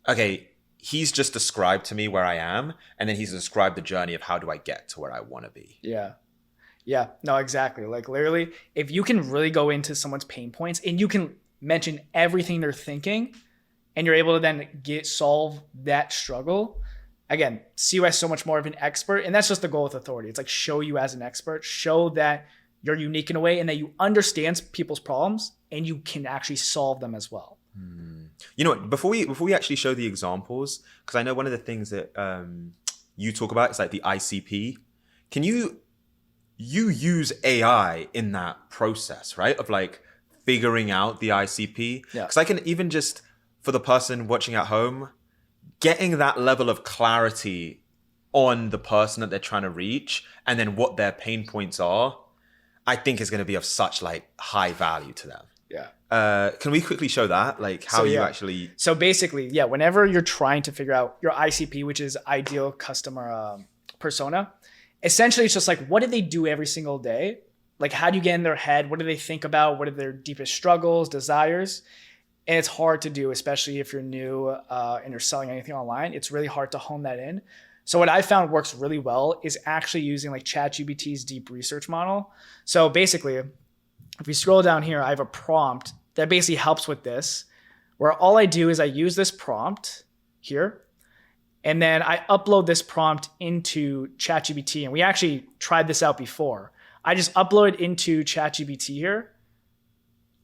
Speaker 3: okay, he's just described to me where I am, and then he's described the journey of how do I get to where I want to be.
Speaker 1: Yeah. Yeah, no, exactly. Like literally, if you can really go into someone's pain points and you can mention everything they're thinking and you're able to then solve that struggle, again, see you as so much more of an expert. And that's just the goal with authority. It's like show you as an expert, show that you're unique in a way and that you understand people's problems and you can actually solve them as well.
Speaker 3: You know what, before we actually show the examples, because I know one of the things that you talk about is like the ICP. Can you use AI in that process, right? Of like figuring out the ICP? Because I can even just, for the person watching at home, getting that level of clarity on the person that they're trying to reach and then what their pain points are, I think is going to be of such like high value to them.
Speaker 1: Yeah.
Speaker 3: Can we quickly show that? Like how you actually...
Speaker 1: So basically, whenever you're trying to figure out your ICP, which is ideal customer persona, essentially it's just like, what do they do every single day? Like, how do you get in their head? What do they think about? What are their deepest struggles, desires? And it's hard to do, especially if you're new and you're selling anything online. It's really hard to hone that in. So what I found works really well is actually using like ChatGPT's deep research model. So basically, if you scroll down here, I have a prompt that basically helps with this, where all I do is I use this prompt here, and then I upload this prompt into ChatGPT. And we actually tried this out before. I just upload it into ChatGPT here,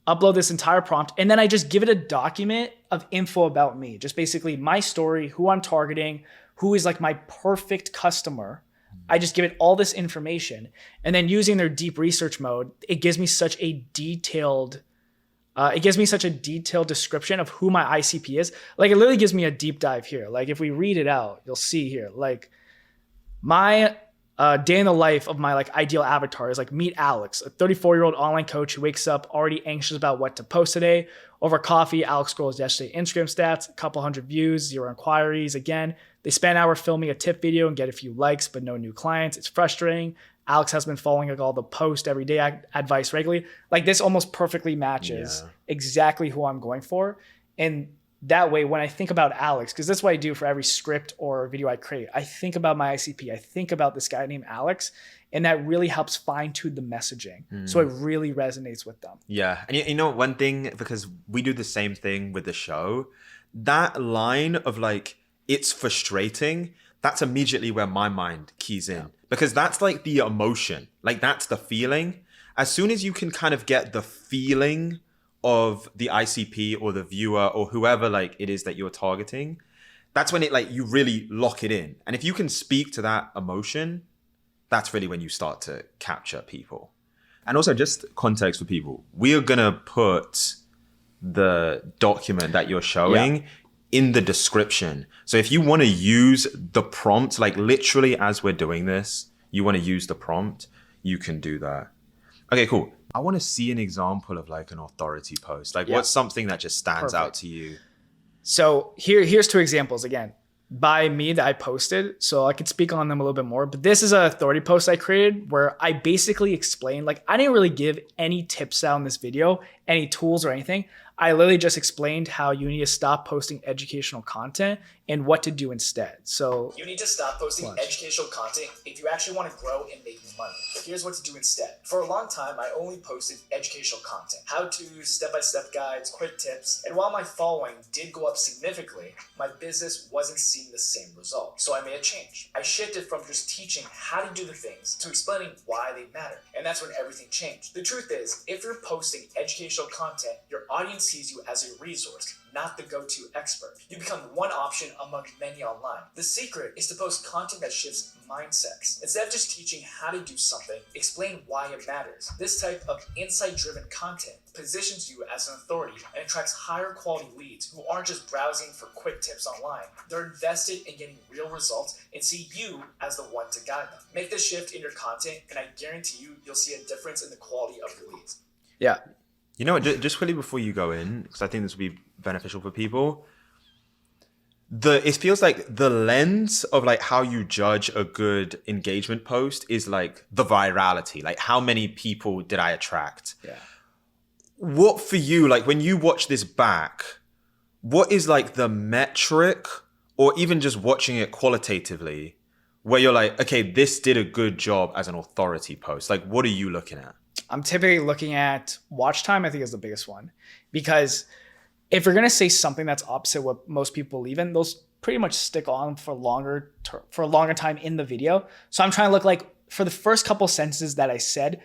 Speaker 1: upload this entire prompt, and then I just give it a document of info about me. Just basically my story, who I'm targeting, who is like my perfect customer. I just give it all this information. And then using their deep research mode, it gives me such a detailed description of who my ICP is. Like it literally gives me a deep dive here. Like if we read it out, you'll see here, like my day in the life of my like ideal avatar is like meet Alex, a 34-year-old online coach who wakes up already anxious about what to post today. Over coffee, Alex scrolls yesterday Instagram stats, a couple hundred views, 0 inquiries. Again, they spend an hour filming a tip video and get a few likes, but no new clients. It's frustrating. Alex has been following like all the post every day advice regularly. Like this almost perfectly matches exactly who I'm going for. And that way, when I think about Alex, because that's what I do for every script or video I create, I think about my ICP. I think about this guy named Alex, and that really helps fine tune the messaging. So it really resonates with them.
Speaker 3: Yeah. And you know, one thing, because we do the same thing with the show, that line of like, it's frustrating, that's immediately where my mind keys in. Because that's like the emotion, like that's the feeling. As soon as you can kind of get the feeling of the ICP or the viewer or whoever like it is that you're targeting, that's when it like you really lock it in. And if you can speak to that emotion, that's really when you start to capture people. And also just context for people, we are gonna put the document that you're showing in the description. So if you want to use the prompt, like literally as we're doing this, you want to use the prompt, you can do that. Okay, cool. I want to see an example of like an authority post. Like what's something that just stands out to you?
Speaker 1: So here's 2 examples again by me that I posted. So I could speak on them a little bit more, but this is an authority post I created where I basically explained, like I didn't really give any tips out in this video, any tools or anything. I literally just explained how you need to stop posting educational content and what to do instead. So you need to stop posting educational content if you actually want to grow and make money. Here's what to do instead. For a long time, I only posted educational content, how-to, step-by-step guides, quick tips. And while my following did go up significantly, my business wasn't seeing the same result. So I made a change. I shifted from just teaching how to do the things to explaining why they matter. And that's when everything changed. The truth is, if you're posting educational content, your audience sees you as a resource, not the go-to expert. You become one option among many online. The secret is to post content that shifts mindsets. Instead of just teaching how to do something, explain why it matters. This type of insight-driven content positions you as an authority and attracts higher quality leads who aren't just browsing for quick tips online. They're invested in getting real results and see you as the one to guide them. Make this shift in your content, and I guarantee you'll see a difference in the quality of your leads. Yeah.
Speaker 3: You know what, just quickly before you go in, because I think this will be beneficial for people, it feels like the lens of like how you judge a good engagement post is like the virality, like how many people did I attract?
Speaker 1: Yeah.
Speaker 3: What for you, like when you watch this back, what is like the metric, or even just watching it qualitatively, where you're like, okay, this did a good job as an authority post? Like, what are you looking at?
Speaker 1: I'm typically looking at watch time, I think is the biggest one. Because if you're going to say something that's opposite what most people believe in, those pretty much stick on for a longer time in the video. So I'm trying to look like for the first couple sentences that I said,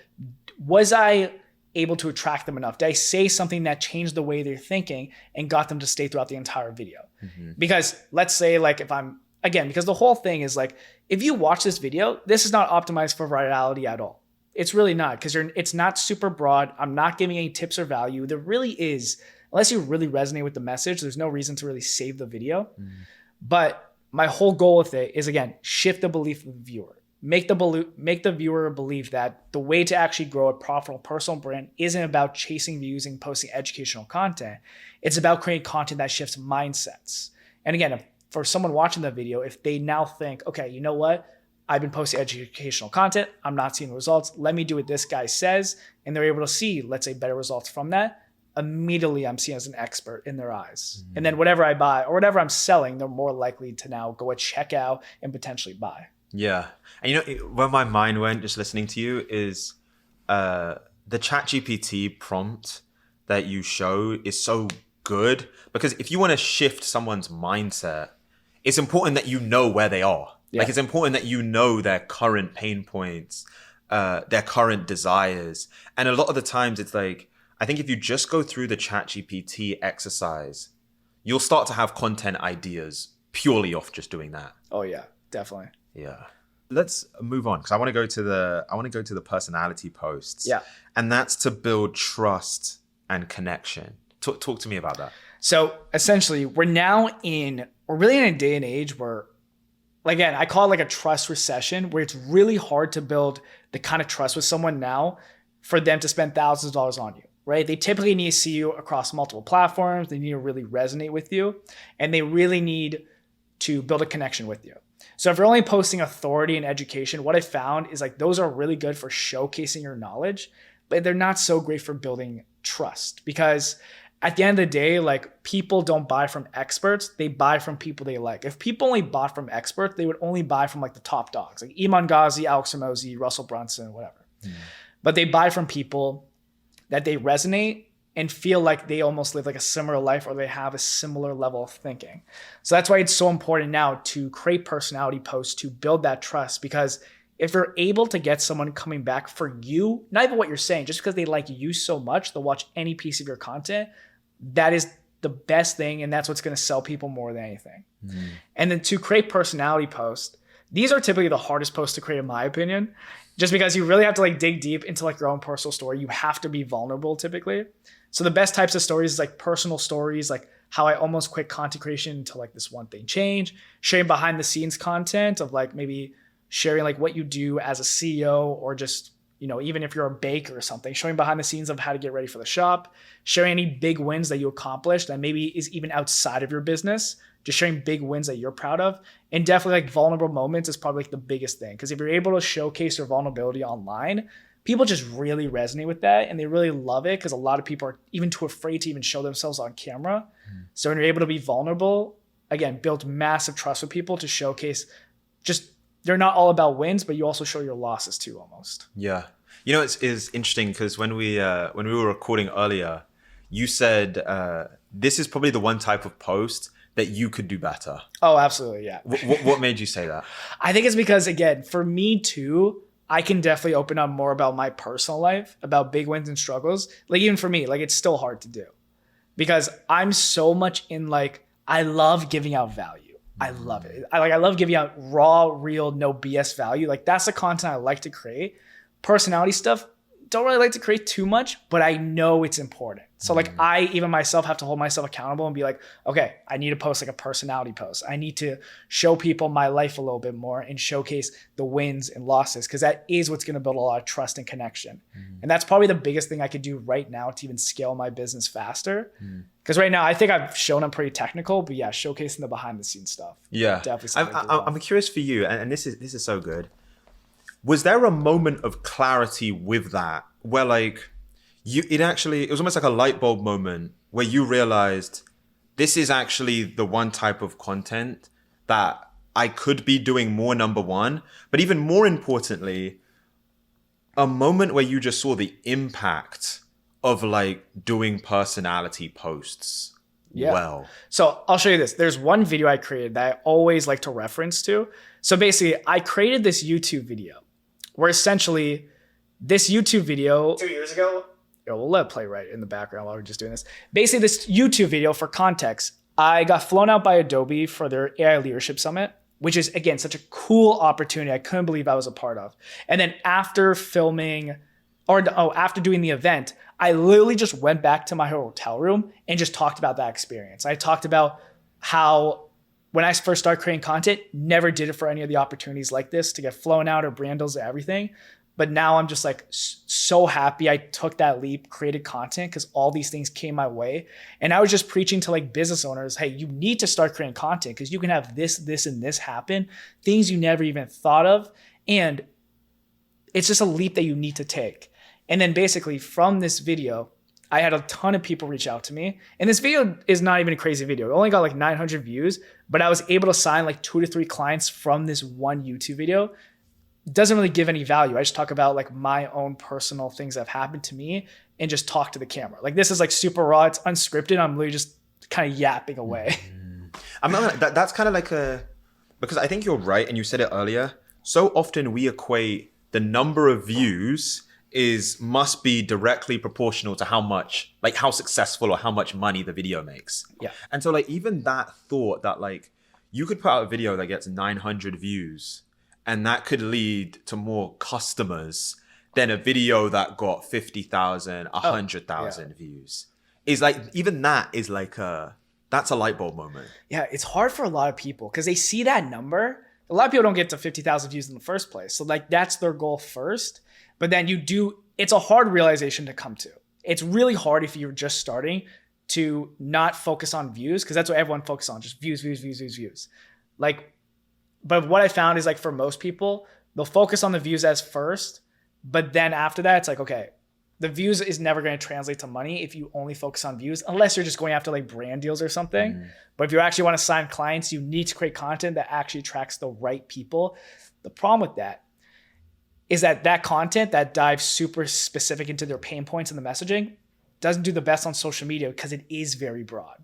Speaker 1: was I able to attract them enough? Did I say something that changed the way they're thinking and got them to stay throughout the entire video? Mm-hmm. Because let's say like because the whole thing is like, if you watch this video, this is not optimized for virality at all. It's really not, because it's not super broad. I'm not giving any tips or value. There really is, unless you really resonate with the message, there's no reason to really save the video. But my whole goal with it is, again, shift the belief of the viewer. Make the viewer believe that the way to actually grow a profitable personal brand isn't about chasing views and posting educational content. It's about creating content that shifts mindsets. And again, for someone watching the video, if they now think, okay, you know what? I've been posting educational content, I'm not seeing results. Let me do what this guy says. And they're able to see, let's say, better results from that. immediately I'm seen as an expert in their eyes. And then whatever I buy or whatever I'm selling, they're more likely to now go at checkout and potentially buy.
Speaker 3: Yeah. And where my mind went just listening to you is the ChatGPT prompt that you show is so good, because if you want to shift someone's mindset, it's important that you know where they are.
Speaker 1: Yeah.
Speaker 3: Like, it's important that you know their current pain points, their current desires. And a lot of the times it's like, I think if you just go through the ChatGPT exercise, you'll start to have content ideas purely off just doing that.
Speaker 1: Oh yeah, definitely.
Speaker 3: Yeah. Let's move on, because I want to go to the personality posts.
Speaker 1: Yeah.
Speaker 3: And that's to build trust and connection. Talk to me about that.
Speaker 1: So essentially, we're really in a day and age where, again, I call it like a trust recession, where it's really hard to build the kind of trust with someone now for them to spend thousands of dollars on you, right? They typically need to see you across multiple platforms. They need to really resonate with you, and they really need to build a connection with you. So if you're only posting authority and education, what I found is like those are really good for showcasing your knowledge, but they're not so great for building trust, because at the end of the day, like, people don't buy from experts, they buy from people they like. If people only bought from experts, they would only buy from like the top dogs, like Iman Ghazi, Alex Hormozi, Russell Brunson, whatever. But they buy from people that they resonate and feel like they almost live like a similar life, or they have a similar level of thinking. So that's why it's so important now to create personality posts to build that trust, because if you're able to get someone coming back for you, not even what you're saying, just because they like you so much, they'll watch any piece of your content, that is the best thing, and that's what's going to sell people more than anything. And then to create personality posts, these are typically the hardest posts to create, in my opinion, just because you really have to like dig deep into like your own personal story. You have to be vulnerable typically. So the best types of stories is like personal stories, like how I almost quit content creation until like this one thing changed, sharing behind the scenes content of like maybe sharing like what you do as a CEO, or just, even if you're a baker or something, showing behind the scenes of how to get ready for the shop, sharing any big wins that you accomplished that maybe is even outside of your business, just sharing big wins that you're proud of. And definitely like vulnerable moments is probably like the biggest thing, because if you're able to showcase your vulnerability online, people just really resonate with that, and they really love it, because a lot of people are even too afraid to even show themselves on camera. So when you're able to be vulnerable, again, build massive trust with people to showcase just, they're not all about wins, but you also show your losses too, almost.
Speaker 3: Yeah. It's interesting, because when we were recording earlier, you said this is probably the one type of post that you could do better.
Speaker 1: Oh, absolutely. Yeah.
Speaker 3: What made you say that?
Speaker 1: I think it's because, again, for me too, I can definitely open up more about my personal life, about big wins and struggles. Like, even for me, like, it's still hard to do, because I'm so much in like, I love giving out value. I love it. I love giving out raw, real, no BS value. Like, that's the content I like to create. Personality stuff, don't really like to create too much, but I know it's important. So like, I even myself have to hold myself accountable and be like, okay, I need to post like a personality post. I need to show people my life a little bit more and showcase the wins and losses, because that is what's going to build a lot of trust and connection. And that's probably the biggest thing I could do right now to even scale my business faster. Because right now, I think I've shown I'm pretty technical, but yeah, showcasing the behind the scenes stuff.
Speaker 3: Yeah,
Speaker 1: Definitely.
Speaker 3: I'm curious for you, and this is so good. Was there a moment of clarity with that, where like it was almost like a light bulb moment where you realized this is actually the one type of content that I could be doing more, number one, but even more importantly, a moment where you just saw the impact of like doing personality posts well?
Speaker 1: So I'll show you this. There's one video I created that I always like to reference to. So basically, I created this YouTube video where essentially this YouTube video 2 years ago, we'll let it play right in the background while we're just doing this. Basically, this YouTube video, for context, I got flown out by Adobe for their AI Leadership Summit, which is, again, such a cool opportunity I couldn't believe I was a part of. And then after filming, after doing the event, I literally just went back to my hotel room and just talked about that experience. I talked about how when I first started creating content, never did it for any of the opportunities like this to get flown out or brand deals or everything. But now I'm just like so happy I took that leap, created content, because all these things came my way. And I was just preaching to like business owners, hey, you need to start creating content because you can have this, this, and this happen, things you never even thought of. And it's just a leap that you need to take. And then basically from this video, I had a ton of people reach out to me. And this video is not even a crazy video. It only got like 900 views, but I was able to sign like 2 to 3 clients from this one YouTube video. It doesn't really give any value. I just talk about like my own personal things that have happened to me and just talk to the camera. Like this is like super raw. It's unscripted. I'm literally just kind of yapping away.
Speaker 3: I'm not that's kind of like because I think you're right, and you said it earlier. So often we equate the number of views must be directly proportional to how much, like how successful or how much money the video makes.
Speaker 1: Yeah.
Speaker 3: And so like even that thought that like you could put out a video that gets 900 views and that could lead to more customers than a video that got 50,000, 100,000 views. Is like, even that is like that's a light bulb moment.
Speaker 1: Yeah, it's hard for a lot of people because they see that number. A lot of people don't get to 50,000 views in the first place. So like that's their goal first. But then it's a hard realization to come to. It's really hard if you're just starting to not focus on views, because that's what everyone focuses on, just views, views, views, views, views. Like, but what I found is like for most people, they'll focus on the views as first, but then after that, it's like, okay, the views is never going to translate to money if you only focus on views, unless you're just going after like brand deals or something. But if you actually want to sign clients, you need to create content that actually attracts the right people. The problem with that is that content that dives super specific into their pain points in the messaging doesn't do the best on social media because it is very broad.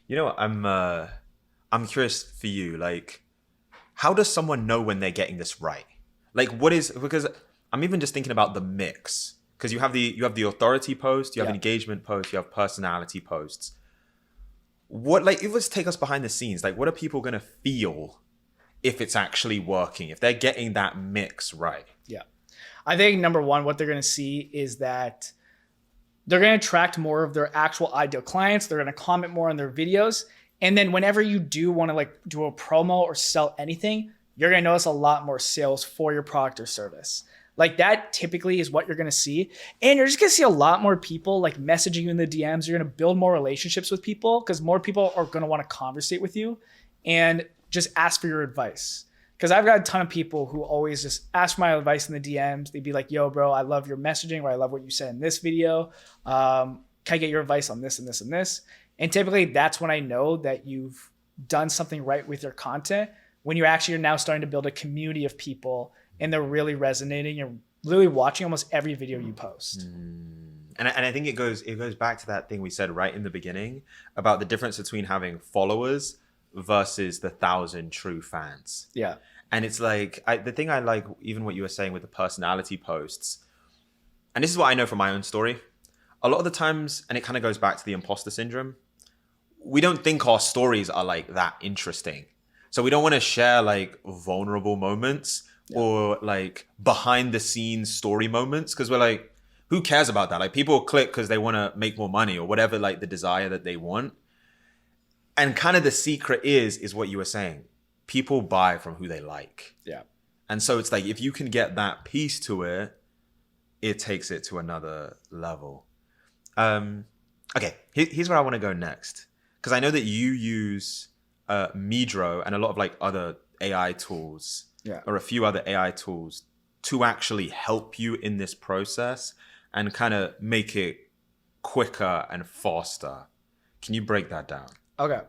Speaker 3: You know, I'm curious for you, like, how does someone know when they're getting this right? Like, because I'm even just thinking about the mix, because you have the authority post, you have engagement post, you have personality posts. Let's take us behind the scenes. Like, what are people going to feel if it's actually working, if they're getting that mix right?
Speaker 1: Yeah. I think number one, what they're going to see is that they're going to attract more of their actual ideal clients. They're going to comment more on their videos. And then whenever you do want to like do a promo or sell anything, you're going to notice a lot more sales for your product or service. Like that typically is what you're going to see. And you're just going to see a lot more people like messaging you in the DMs. You're going to build more relationships with people because more people are going to want to conversate with you and just ask for your advice. Because I've got a ton of people who always just ask for my advice in the DMs. They'd be like, yo, bro, I love your messaging, or I love what you said in this video. Can I get your advice on this and this and this? And typically that's when I know that you've done something right with your content, when you actually are now starting to build a community of people and they're really resonating and literally watching almost every video you post.
Speaker 3: And I think it goes back to that thing we said right in the beginning about the difference between having followers versus the 1,000 true fans.
Speaker 1: Yeah.
Speaker 3: And it's like, the thing I like, even what you were saying with the personality posts, and this is what I know from my own story, a lot of the times, and it kind of goes back to the imposter syndrome, we don't think our stories are like that interesting. So we don't want to share like vulnerable moments or like behind the scenes story moments, because we're like, who cares about that? Like people click because they want to make more money or whatever, like the desire that they want. And kind of the secret is what you were saying. People buy from who they like.
Speaker 1: Yeah.
Speaker 3: And so it's like, if you can get that piece to it, it takes it to another level. Okay, here's where I want to go next. Because I know that you use Meedro and a lot of like other AI tools, or a few other AI tools to actually help you in this process and kind of make it quicker and faster. Can you break that down?
Speaker 1: Okay.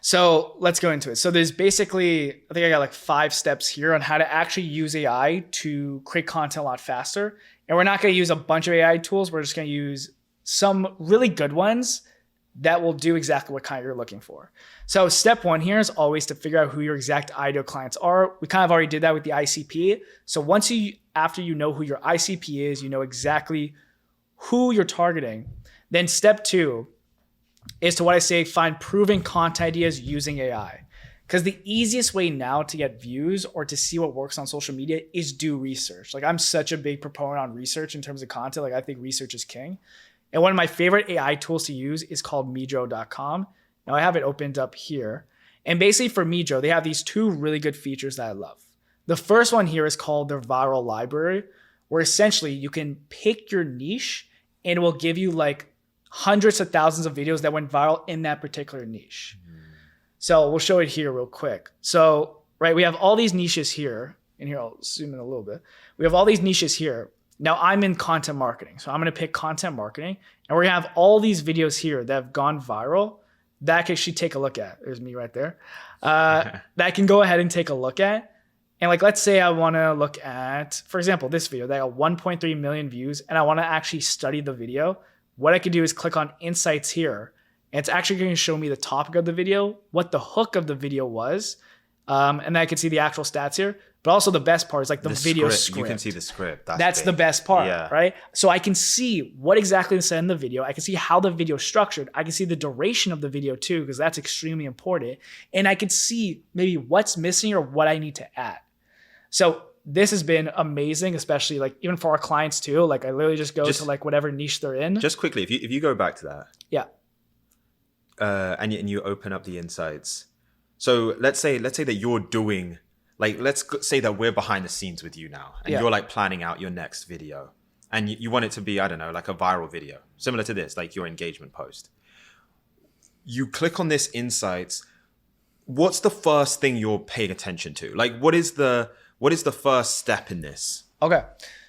Speaker 1: So let's go into it. So there's basically, I think I got like 5 steps here on how to actually use AI to create content a lot faster. And we're not going to use a bunch of AI tools. We're just going to use some really good ones that will do exactly what kind you're looking for. So step 1 here is always to figure out who your exact ideal clients are. We kind of already did that with the ICP. So after you know who your ICP is, you know exactly who you're targeting, then step 2 is to what I say, find proven content ideas using AI. Because the easiest way now to get views or to see what works on social media is do research. Like I'm such a big proponent on research in terms of content. Like I think research is king. And one of my favorite AI tools to use is called Meedro.com. Now I have it opened up here. And basically for Meedro, they have these 2 really good features that I love. The first one here is called their viral library, where essentially you can pick your niche and it will give you like hundreds of thousands of videos that went viral in that particular niche. So we'll show it here real quick. So, right, we have all these niches here. And here, I'll zoom in a little bit. We have all these niches here. Now I'm in content marketing. So I'm going to pick content marketing, and we're going to have all these videos here that have gone viral that I can actually take a look at. There's me right there. That I can go ahead and take a look at. And like, let's say I want to look at, for example, this video that got 1.3 million views, and I want to actually study the video. What I could do is click on insights here, and it's actually going to show me the topic of the video, what the hook of the video was, and then I can see the actual stats here. But also the best part is like the video script.
Speaker 2: You can see the script.
Speaker 1: That's the best part, right? So I can see what exactly is said in the video. I can see how the video is structured. I can see the duration of the video too, because that's extremely important. And I can see maybe what's missing or what I need to add. So this has been amazing, especially like even for our clients too. Like I literally just go to like whatever niche they're in.
Speaker 2: Just quickly, if you go back to that.
Speaker 1: Yeah.
Speaker 2: And you open up the insights. So let's say that you're doing, like, let's say that we're behind the scenes with you now, and you're like planning out your next video, and you want it to be, I don't know, like a viral video, similar to this, like your engagement post. You click on this insights. What's the first thing you're paying attention to? Like, what is the first step in this?
Speaker 1: Okay.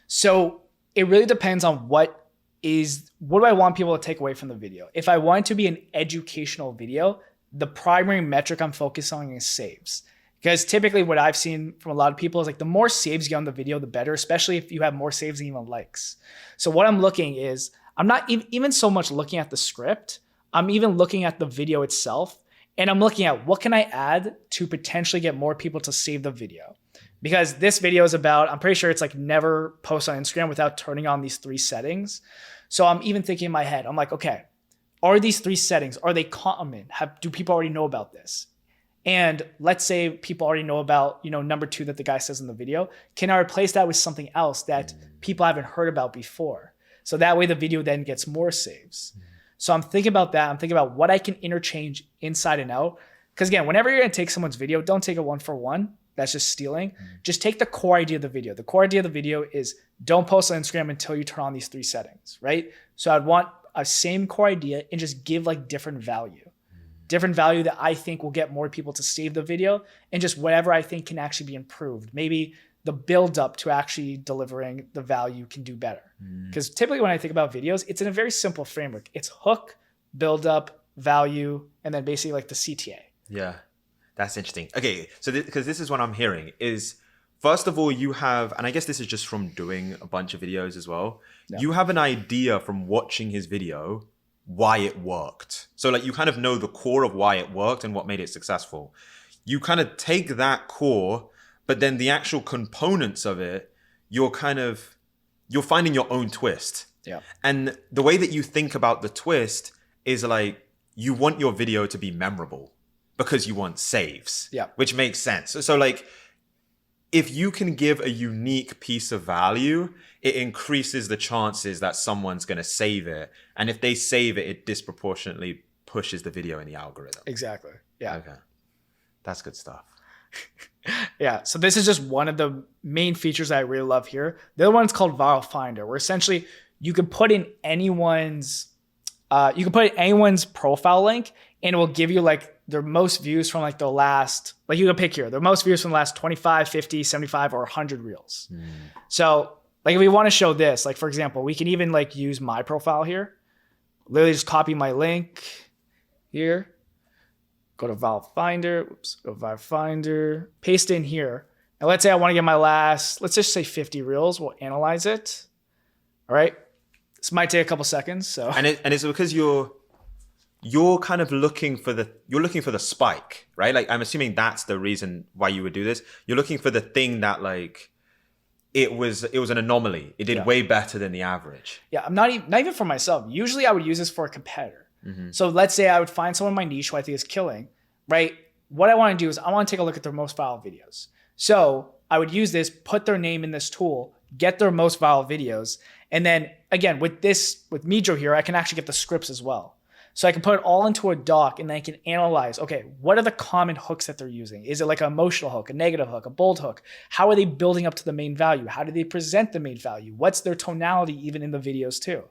Speaker 1: So it really depends on what do I want people to take away from the video? If I want it to be an educational video, the primary metric I'm focused on is saves. Because typically what I've seen from a lot of people is like the more saves you get on the video, the better, especially if you have more saves than even likes. So what I'm looking is, I'm not even so much looking at the script, I'm even looking at the video itself, and I'm looking at what can I add to potentially get more people to save the video. Because this video is about, I'm pretty sure it's like never post on Instagram without turning on these 3 settings. So I'm even thinking in my head, I'm like, okay, are these 3 settings, are they common? Do people already know about this? And let's say people already know about, number 2 that the guy says in the video. Can I replace that with something else that people haven't heard about before? So that way the video then gets more saves. So I'm thinking about that. I'm thinking about what I can interchange inside and out. Because again, whenever you're going to take someone's video, don't take it one for one. That's just stealing. Just take the core idea of the video. The core idea of the video is don't post on Instagram until you turn on these 3 settings, right? So I'd want a same core idea and just give like different value that I think will get more people to save the video, and just whatever I think can actually be improved. Maybe the build up to actually delivering the value can do better. Because typically when I think about videos, it's in a very simple framework. It's hook, build up, value, and then basically like the CTA.
Speaker 2: Yeah, that's interesting. Okay, so because this is what I'm hearing is, first of all, you have, and I guess this is just from doing a bunch of videos as well, you have an idea from watching his video why it worked. So like you kind of know the core of why it worked and what made it successful. You kind of take that core, but then the actual components of it, you're finding your own twist.
Speaker 1: Yeah.
Speaker 2: And the way that you think about the twist is like, you want your video to be memorable because you want saves.
Speaker 1: Yeah.
Speaker 2: Which makes sense. So like, if you can give a unique piece of value, it increases the chances that someone's going to save it. And if they save it, it disproportionately pushes the video in the algorithm.
Speaker 1: Exactly. Yeah.
Speaker 2: Okay. That's good stuff.
Speaker 1: Yeah. So this is just one of the main features that I really love here. The other one is called Viral Finder, where essentially you can put in anyone's profile link, and it will give you like their most views from like the last, like you can pick here, their most views from the last 25, 50, 75, or 100 reels. So like if we want to show this, like for example, we can even like use my profile here. Literally just copy my link here. Go to Viral Finder, paste in here. And let's say I want to get my last, let's just say 50 reels. We'll analyze it. All right. This might take a couple seconds. So
Speaker 2: and it's because you're kind of looking for the spike, right? Like I'm assuming that's the reason why you would do this. You're looking for the thing that like it was an anomaly. It did way better than the average.
Speaker 1: Yeah, I'm not even for myself. Usually I would use this for a competitor. So let's say I would find someone in my niche who I think is killing, right? What I want to do is I want to take a look at their most viral videos. So I would use this, put their name in this tool, get their most viral videos. And then again, with Meedro here, I can actually get the scripts as well. So I can put it all into a doc, and then I can analyze, okay, what are the common hooks that they're using? Is it like an emotional hook, a negative hook, a bold hook? How are they building up to the main value? How do they present the main value? What's their tonality even in the videos too?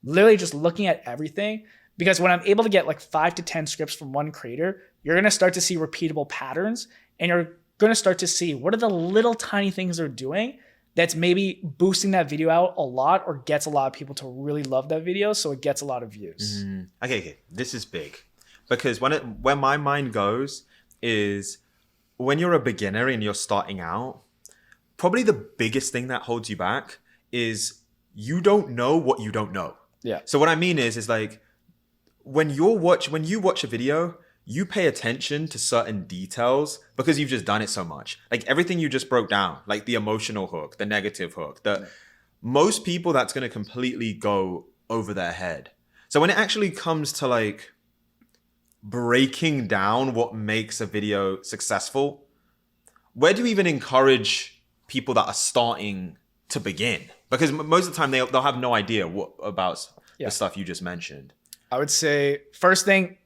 Speaker 1: Literally just looking at everything, because when I'm able to get like 5 to 10 scripts from one creator, you're going to start to see repeatable patterns, and you're going to start to see what are the little tiny things they're doing that's maybe boosting that video out a lot or gets a lot of people to really love that video so it gets a lot of views.
Speaker 3: Okay. This is big. Because where my mind goes is when you're a beginner and you're starting out, probably the biggest thing that holds you back is you don't know what you don't know.
Speaker 1: Yeah.
Speaker 3: So what I mean is like when you watch a video, you pay attention to certain details because you've just done it so much. Like everything you just broke down, like the emotional hook, the negative hook, most people that's going to completely go over their head. So when it actually comes to like breaking down what makes a video successful, where do you even encourage people that are starting to begin? Because most of the time they'll have no idea about the stuff you just mentioned.
Speaker 1: I would say first thing,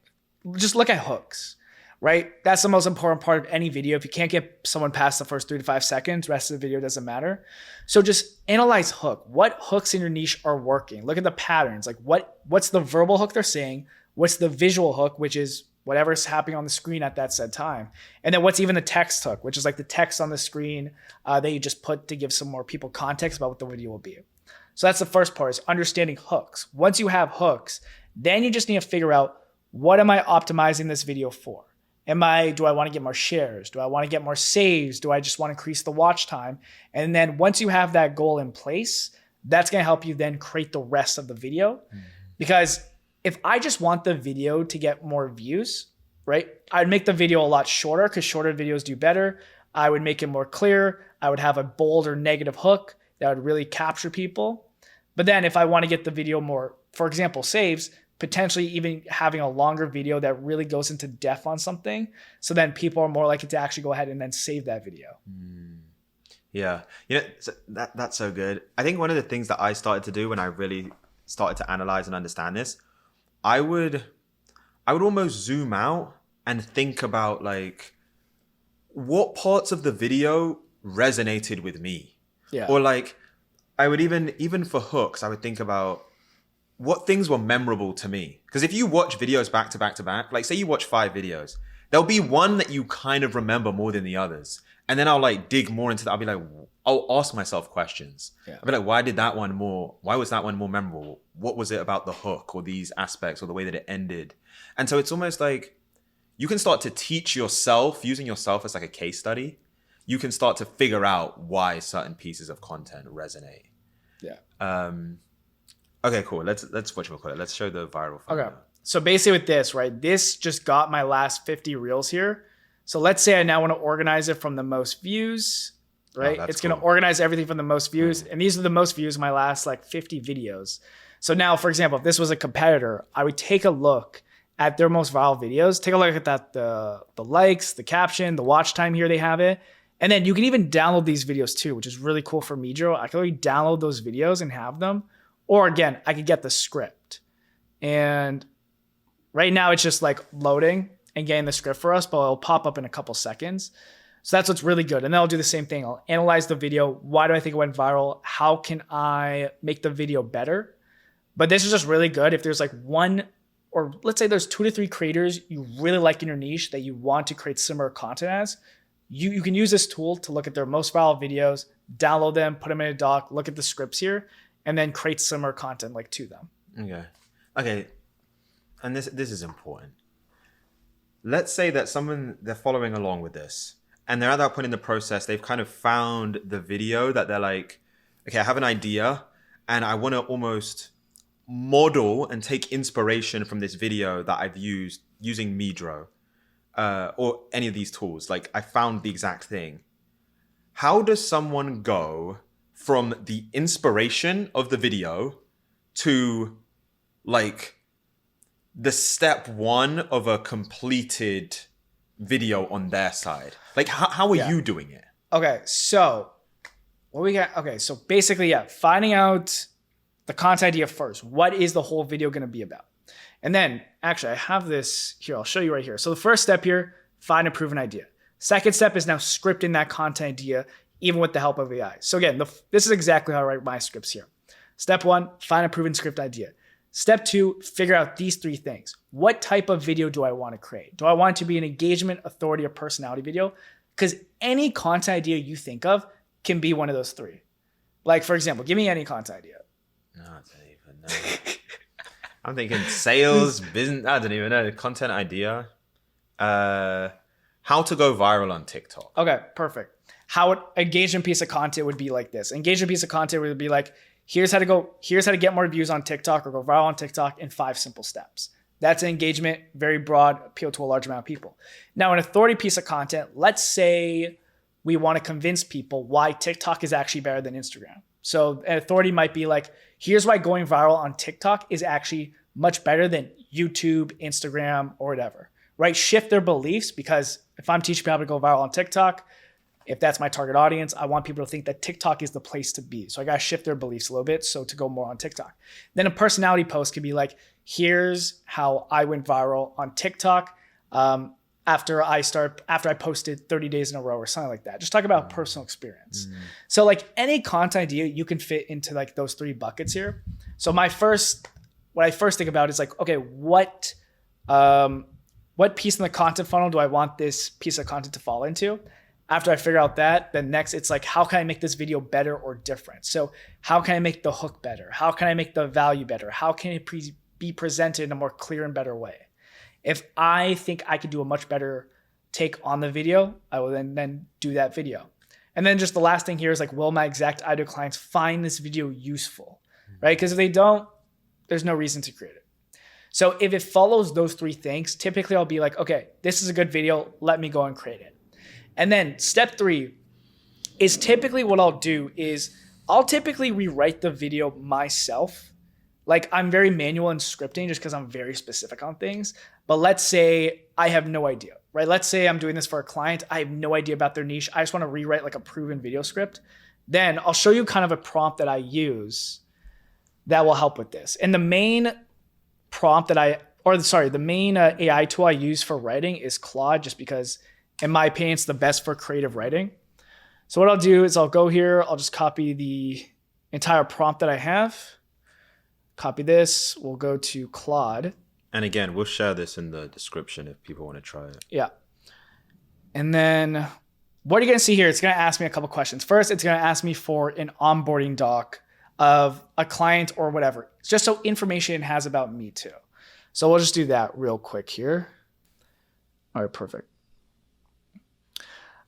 Speaker 1: just look at hooks, right? That's the most important part of any video. If you can't get someone past the first 3 to 5 seconds, the rest of the video doesn't matter. So just analyze hook. What hooks in your niche are working? Look at the patterns. Like what's the verbal hook they're saying? What's the visual hook, which is whatever's happening on the screen at that said time? And then what's even the text hook, which is like the text on the screen that you just put to give some more people context about what the video will be. So that's the first part, is understanding hooks. Once you have hooks, then you just need to figure out, what am I optimizing this video for? Do I want to get more shares? Do I want to get more saves? Do I just want to increase the watch time? And then once you have that goal in place, that's going to help you then create the rest of the video. Because if I just want the video to get more views, right? I'd make the video a lot shorter because shorter videos do better. I would make it more clear. I would have a bold or negative hook that would really capture people. But then if I want to get the video more, for example, saves, potentially even having a longer video that really goes into depth on something. So then people are more likely to actually go ahead and then save that video.
Speaker 3: Yeah. That's so good. I think one of the things that I started to do when I really started to analyze and understand this, I would almost zoom out and think about like what parts of the video resonated with me.
Speaker 1: Yeah.
Speaker 3: Or like I would even for hooks, I would think about what things were memorable to me. Because if you watch videos back to back to back, like say you watch 5 videos, there'll be one that you kind of remember more than the others. And then I'll like dig more into that. I'll be like, I'll ask myself questions.
Speaker 1: Yeah.
Speaker 3: I'll be like, why was that one more memorable? What was it about the hook or these aspects or the way that it ended? And so it's almost like you can start to teach yourself, using yourself as like a case study. You can start to figure out why certain pieces of content resonate.
Speaker 1: Yeah.
Speaker 3: Okay, cool. Let's whatchamacallit. Let's show the viral file.
Speaker 1: Okay. So basically with this, right, this just got my last 50 reels here. So let's say I now want to organize it from the most views, right? It's going to organize everything from the most views. And these are the most views of my last like 50 videos. So now, for example, if this was a competitor, I would take a look at their most viral videos, take a look at that, the likes, the caption, the watch time here, they have it. And then you can even download these videos too, which is really cool for Meedro. I can already download those videos and have them. Or again, I could get the script. And right now it's just like loading and getting the script for us, but it'll pop up in a couple seconds. So that's what's really good. And then I'll do the same thing. I'll analyze the video. Why do I think it went viral? How can I make the video better? But this is just really good. If there's like one, or let's say there's 2 to 3 creators you really like in your niche that you want to create similar content as, you can use this tool to look at their most viral videos, download them, put them in a doc, look at the scripts here, and then create similar content like to them.
Speaker 3: Okay. And this is important. Let's say that they're following along with this and they're at that point in the process, they've kind of found the video that they're like, okay, I have an idea and I want to almost model and take inspiration from this video that I've used using Meedro or any of these tools. Like I found the exact thing. How does someone go from the inspiration of the video to like the step 1 of a completed video on their side? Like how are you doing it?
Speaker 1: Okay, so what we got? Okay, so basically, finding out the content idea first. What is the whole video going to be about? And then actually I have this here. I'll show you right here. So the first step here, find a proven idea. Second step is now scripting that content idea, even with the help of AI. So again, this is exactly how I write my scripts here. Step 1, find a proven script idea. Step 2, figure out these 3 things. What type of video do I want to create? Do I want it to be an engagement, authority, or personality video? Because any content idea you think of can be one of those 3. Like, for example, give me any content idea.
Speaker 3: No, I don't even know. I'm thinking sales, business. I don't even know. Content idea. How to go viral on TikTok.
Speaker 1: Okay, perfect. How an engagement piece of content would be like this. Engagement piece of content would be like, here's how to get more views on TikTok or go viral on TikTok in 5 simple steps. That's an engagement, very broad, appeal to a large amount of people. Now, an authority piece of content, let's say we want to convince people why TikTok is actually better than Instagram. So an authority might be like, here's why going viral on TikTok is actually much better than YouTube, Instagram, or whatever, right? Shift their beliefs, because if I'm teaching people how to go viral on TikTok, if that's my target audience, I want people to think that TikTok is the place to be. So I got to shift their beliefs a little bit so to go more on TikTok. Then a personality post could be like, here's how I went viral on TikTok after I posted 30 days in a row or something like that. Just talk about personal experience. So like any content idea, you can fit into like those 3 buckets here. So what I first think about is like, okay, what piece in the content funnel do I want this piece of content to fall into? After I figure out that, then next it's like, how can I make this video better or different? So how can I make the hook better? How can I make the value better? How can it be presented in a more clear and better way? If I think I could do a much better take on the video, I will then do that video. And then just the last thing here is like, will my exact ideal clients find this video useful, right? Because if they don't, there's no reason to create it. So if it follows those 3 things, typically I'll be like, okay, this is a good video. Let me go and create it. And then step 3 is typically what I'll do is I'll typically rewrite the video myself. Like I'm very manual in scripting just because I'm very specific on things. But let's say I have no idea, right? Let's say I'm doing this for a client. I have no idea about their niche. I just want to rewrite like a proven video script. Then I'll show you kind of a prompt that I use that will help with this. And the main AI tool I use for writing is Claude, just because in my opinion, it's the best for creative writing. So what I'll do is I'll go here. I'll just copy the entire prompt that I have. Copy this. We'll go to Claude.
Speaker 3: And again, we'll share this in the description if people want to try it.
Speaker 1: Yeah. And then what you're going to see here, it's going to ask me a couple questions. First, it's going to ask me for an onboarding doc of a client or whatever. It's just so information it has about me too. So we'll just do that real quick here. All right, perfect.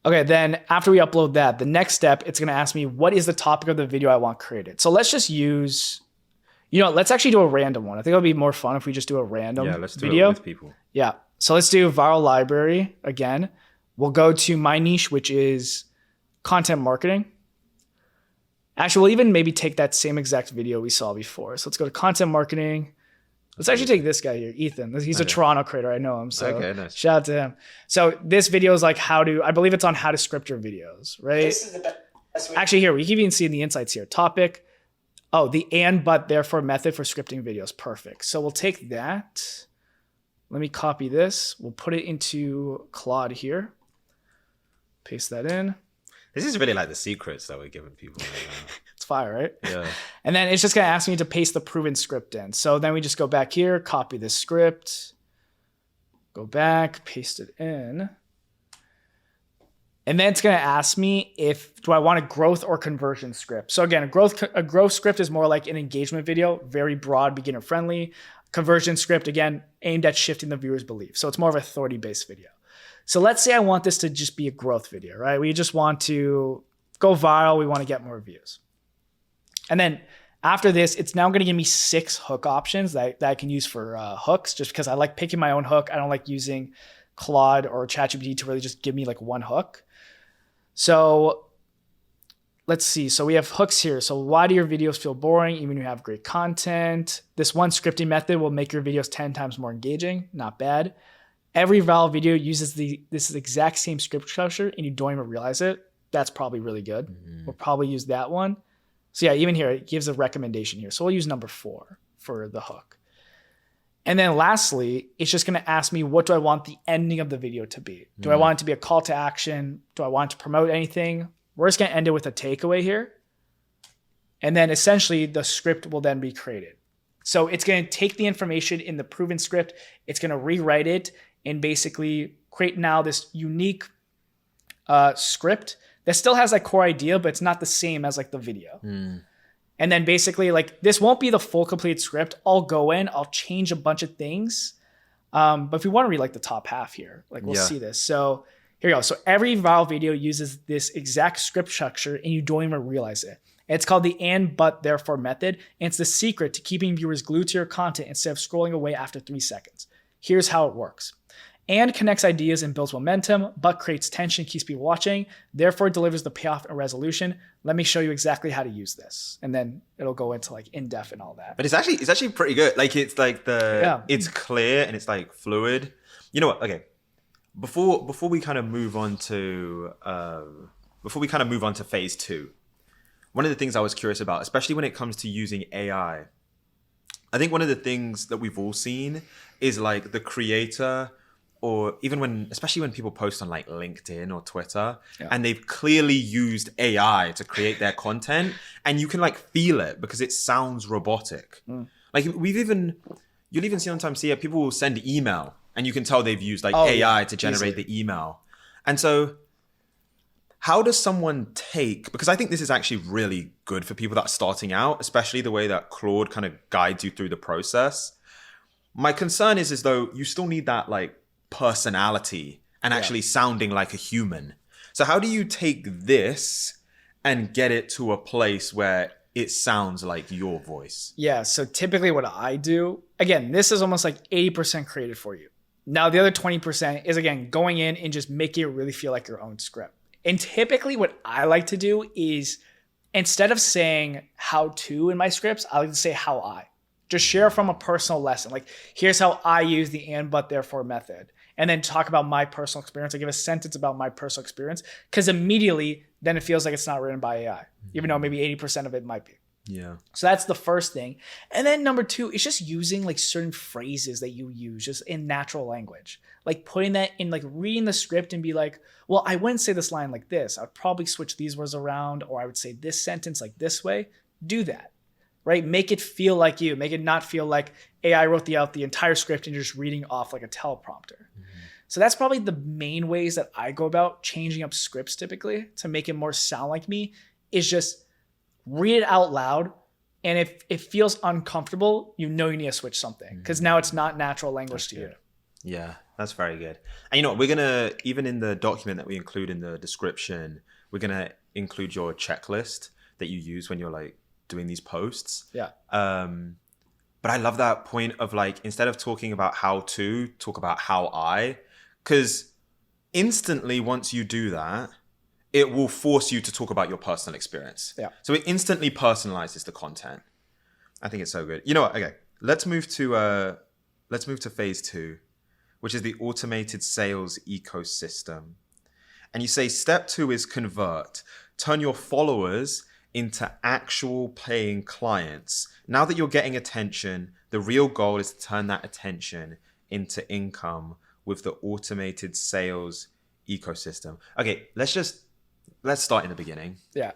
Speaker 1: Okay, then after we upload that, the next step, it's going to ask me, what is the topic of the video I want created? So let's just use, let's actually do a random one. I think it'll be more fun if we just do a random video.
Speaker 3: Yeah, let's do it with people.
Speaker 1: Yeah. So let's do viral library again. We'll go to my niche, which is content marketing. Actually, we'll even maybe take that same exact video we saw before. So let's go to content marketing. Let's actually take this guy here, Ethan. He's a Toronto creator. I know him. So
Speaker 3: nice.
Speaker 1: Shout out to him. So this video is like I believe it's on how to script your videos, right? This is the best way. Actually, here, we can even see in the insights here. Topic. Oh, the and, but, therefore method for scripting videos. Perfect. So we'll take that. Let me copy this. We'll put it into Claude here. Paste that in.
Speaker 3: This is really like the secrets that we're giving people right now.
Speaker 1: It's fire, right?
Speaker 3: Yeah.
Speaker 1: And then it's just going to ask me to paste the proven script in. So then we just go back here, copy the script, go back, paste it in. And then it's going to ask me do I want a growth or conversion script? So again, a growth script is more like an engagement video, very broad, beginner friendly. Conversion script, again, aimed at shifting the viewer's belief. So it's more of an authority-based video. So let's say I want this to just be a growth video, right? We just want to go viral. We want to get more views. And then after this, it's now going to give me 6 hook options that I can use for hooks, just because I like picking my own hook. I don't like using Claude or ChatGPT to really just give me like one hook. So let's see. So we have hooks here. So why do your videos feel boring even when you have great content? This one scripting method will make your videos 10 times more engaging. Not bad. Every viral video uses this exact same script structure and you don't even realize it. That's probably really good. We'll probably use that one. So yeah, even here, it gives a recommendation here. So we'll use number 4 for the hook. And then lastly, it's just going to ask me, what do I want the ending of the video to be? Do I want it to be a call to action? Do I want it to promote anything? We're just going to end it with a takeaway here. And then essentially the script will then be created. So it's going to take the information in the proven script. It's going to rewrite it and basically create now this unique script that still has that core idea, but it's not the same as like the video. And then basically like this won't be the full complete script. I'll go in, I'll change a bunch of things. But if we want to read like the top half here, like we'll see this. So here you go. So every viral video uses this exact script structure and you don't even realize it. It's called the and, but, therefore method. And it's the secret to keeping viewers glued to your content instead of scrolling away after 3 seconds. Here's how it works. And connects ideas and builds momentum, but creates tension, keeps people watching, therefore delivers the payoff and resolution. Let me show you exactly how to use this. And then it'll go into like in-depth and all that.
Speaker 3: But it's actually pretty good. Like it's like it's clear and it's like fluid. You know what? Okay. Before we kind of move on to phase 2, one of the things I was curious about, especially when it comes to using AI, I think one of the things that we've all seen is like the creator, or even especially when people post on like LinkedIn or Twitter, and they've clearly used AI to create their content, and you can like feel it because it sounds robotic. Like you'll even sometimes see it, people will send email and you can tell they've used like AI to generate the email. And so how does someone because I think this is actually really good for people that are starting out, especially the way that Claude kind of guides you through the process. My concern is though you still need that like personality and actually sounding like a human. So how do you take this and get it to a place where it sounds like your voice? Yeah,
Speaker 1: so typically what I do, again, this is almost like 80% created for you. Now the other 20% is again going in and just making it really feel like your own script. And typically what I like to do is instead of saying how to in my scripts, I like to say how I. Just share from a personal lesson. Like, here's how I use the and, but, therefore method. And then talk about my personal experience. I give a sentence about my personal experience because immediately then it feels like it's not written by AI, even though maybe 80% of it might be.
Speaker 3: Yeah.
Speaker 1: So that's the first thing. And then number 2 is just using like certain phrases that you use just in natural language. Like putting that in, like reading the script and be like, well, I wouldn't say this line like this. I'd probably switch these words around, or I would say this sentence like this way. Do that. Right? Make it feel like you. Make it not feel like AI wrote the entire script and you're just reading off like a teleprompter. So that's probably the main ways that I go about changing up scripts typically to make it more sound like me, is just read it out loud. And if it feels uncomfortable, you need to switch something because now it's not natural language to you.
Speaker 3: Yeah, that's very good. And you know, we're going to, even in the document that we include in the description, we're going to include your checklist that you use when you're like doing these posts.
Speaker 1: Yeah.
Speaker 3: But I love that point of like, instead of talking about how to, talk about how I, because instantly once you do that, it will force you to talk about your personal experience.
Speaker 1: Yeah.
Speaker 3: So it instantly personalizes the content. I think it's so good. You know what? Okay, let's move to phase 2, which is the automated sales ecosystem. And you say step 2 is convert. Turn your followers into actual paying clients. Now that you're getting attention, the real goal is to turn that attention into income with the automated sales ecosystem. Okay, let's start in the beginning.
Speaker 1: Yeah.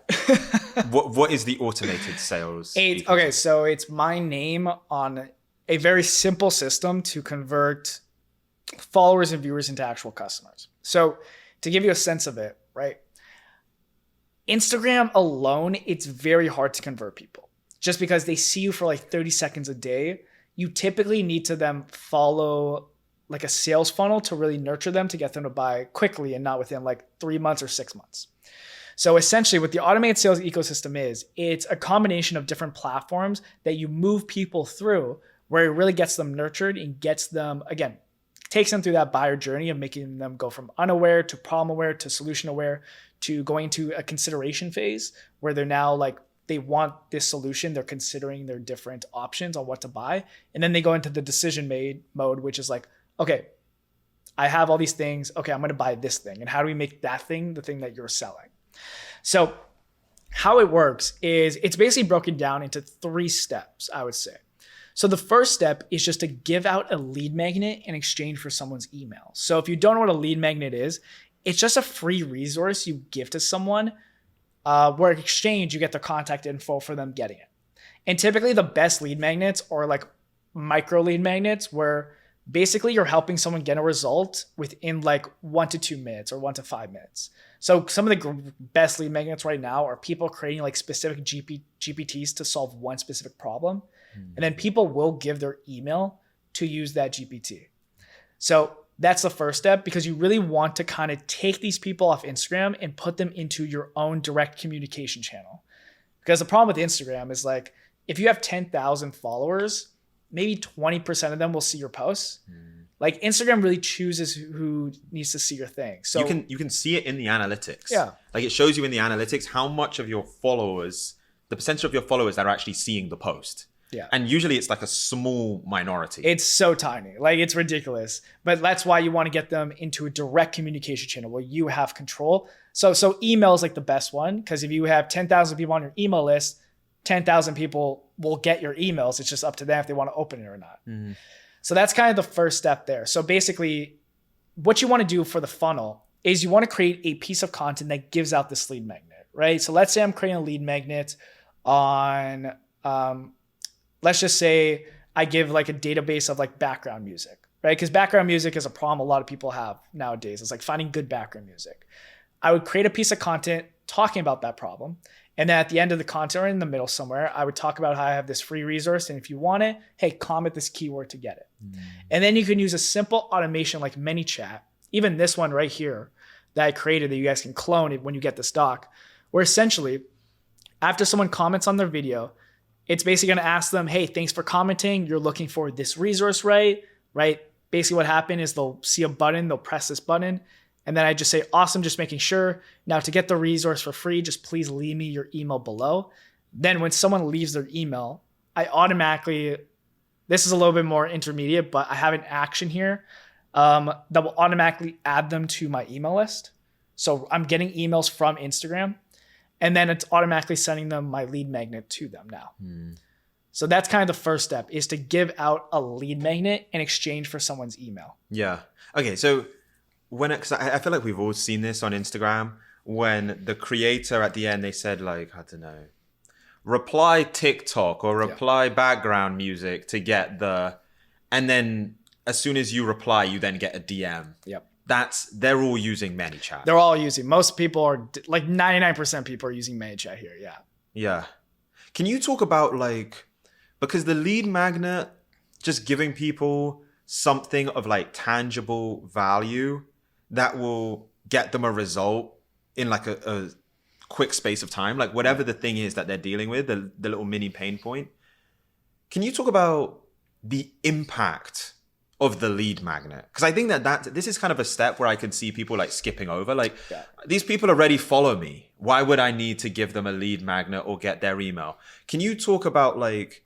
Speaker 3: What is the automated sales ecosystem?
Speaker 1: Okay, so it's my name on a very simple system to convert followers and viewers into actual customers. So to give you a sense of it, right? Instagram alone, it's very hard to convert people just because they see you for like 30 seconds a day. You typically need to then follow like a sales funnel to really nurture them to get them to buy quickly and not within like 3 months or 6 months. So essentially what the automated sales ecosystem is, it's a combination of different platforms that you move people through where it really gets them nurtured and gets them, again, takes them through that buyer journey of making them go from unaware to problem aware to solution aware to going to a consideration phase where they're now like, they want this solution. They're considering their different options on what to buy. And then they go into the decision mode, which is like, okay, I have all these things. Okay, I'm going to buy this thing. And how do we make that thing the thing that you're selling? So how it works is it's basically broken down into 3 steps, I would say. So the first step is just to give out a lead magnet in exchange for someone's email. So if you don't know what a lead magnet is, it's just a free resource you give to someone where in exchange you get their contact info for them getting it. And typically the best lead magnets are like micro lead magnets where basically you're helping someone get a result within like 1 to 2 minutes or 1 to 5 minutes. So some of the best lead magnets right now are people creating like specific GPTs to solve one specific problem. And then people will give their email to use that GPT. So that's the first step, because you really want to kind of take these people off Instagram and put them into your own direct communication channel. Because the problem with Instagram is like, if you have 10,000 followers, maybe 20% of them will see your posts. Like Instagram really chooses who needs to see your thing. So
Speaker 3: you can see it in the analytics.
Speaker 1: Yeah.
Speaker 3: Like it shows you in the analytics how much of your followers, the percentage of your followers that are actually seeing the post.
Speaker 1: Yeah.
Speaker 3: And usually it's like a small minority.
Speaker 1: It's so tiny. Like it's ridiculous. But that's why you want to get them into a direct communication channel where you have control. So email is like the best one, because if you have 10,000 people on your email list, 10,000 people will get your emails. It's just up to them if they want to open it or not. So that's kind of the first step there. So basically what you want to do for the funnel is you want to create a piece of content that gives out this lead magnet, right? So let's say I'm creating a lead magnet on, let's just say I give like a database of like background music, right? Because background music is a problem a lot of people have nowadays. It's like finding good background music. I would create a piece of content talking about that problem. And then at the end of the content or in the middle somewhere, I would talk about how I have this free resource. And if you want it, hey, comment this keyword to get it. And then you can use a simple automation like ManyChat, even this one right here that I created that you guys can clone it when you get the stock, where essentially after someone comments on their video, it's basically going to ask them, hey, thanks for commenting. You're looking for this resource, right? Basically what happened is they'll see a button, they'll press this button. And then I just say, awesome, just making sure. Now to get the resource for free, just please leave me your email below. Then when someone leaves their email, I automatically, this is a little bit more intermediate, but I have an action here that will automatically add them to my email list. So I'm getting emails from Instagram, and then it's automatically sending them my lead magnet to them now. So that's kind of the first step, is to give out a lead magnet in exchange for someone's email.
Speaker 3: Yeah. Okay. So cause I feel like we've all seen this on Instagram, when the creator at the end, they said like, I don't know, reply TikTok or reply background music to get and then as soon as you reply, you then get a DM.
Speaker 1: Yep.
Speaker 3: They're all using ManyChat.
Speaker 1: They're all using, most people are like 99% people are using ManyChat here. Yeah.
Speaker 3: Yeah. Can you talk about like, because the lead magnet, just giving people something of like tangible value that will get them a result in like a quick space of time, like whatever the thing is that they're dealing with, the little mini pain point. Can you talk about the impact of the lead magnet? Because I think that this is kind of a step where I can see people like skipping over. Like these people already follow me. Why would I need to give them a lead magnet or get their email? Can you talk about like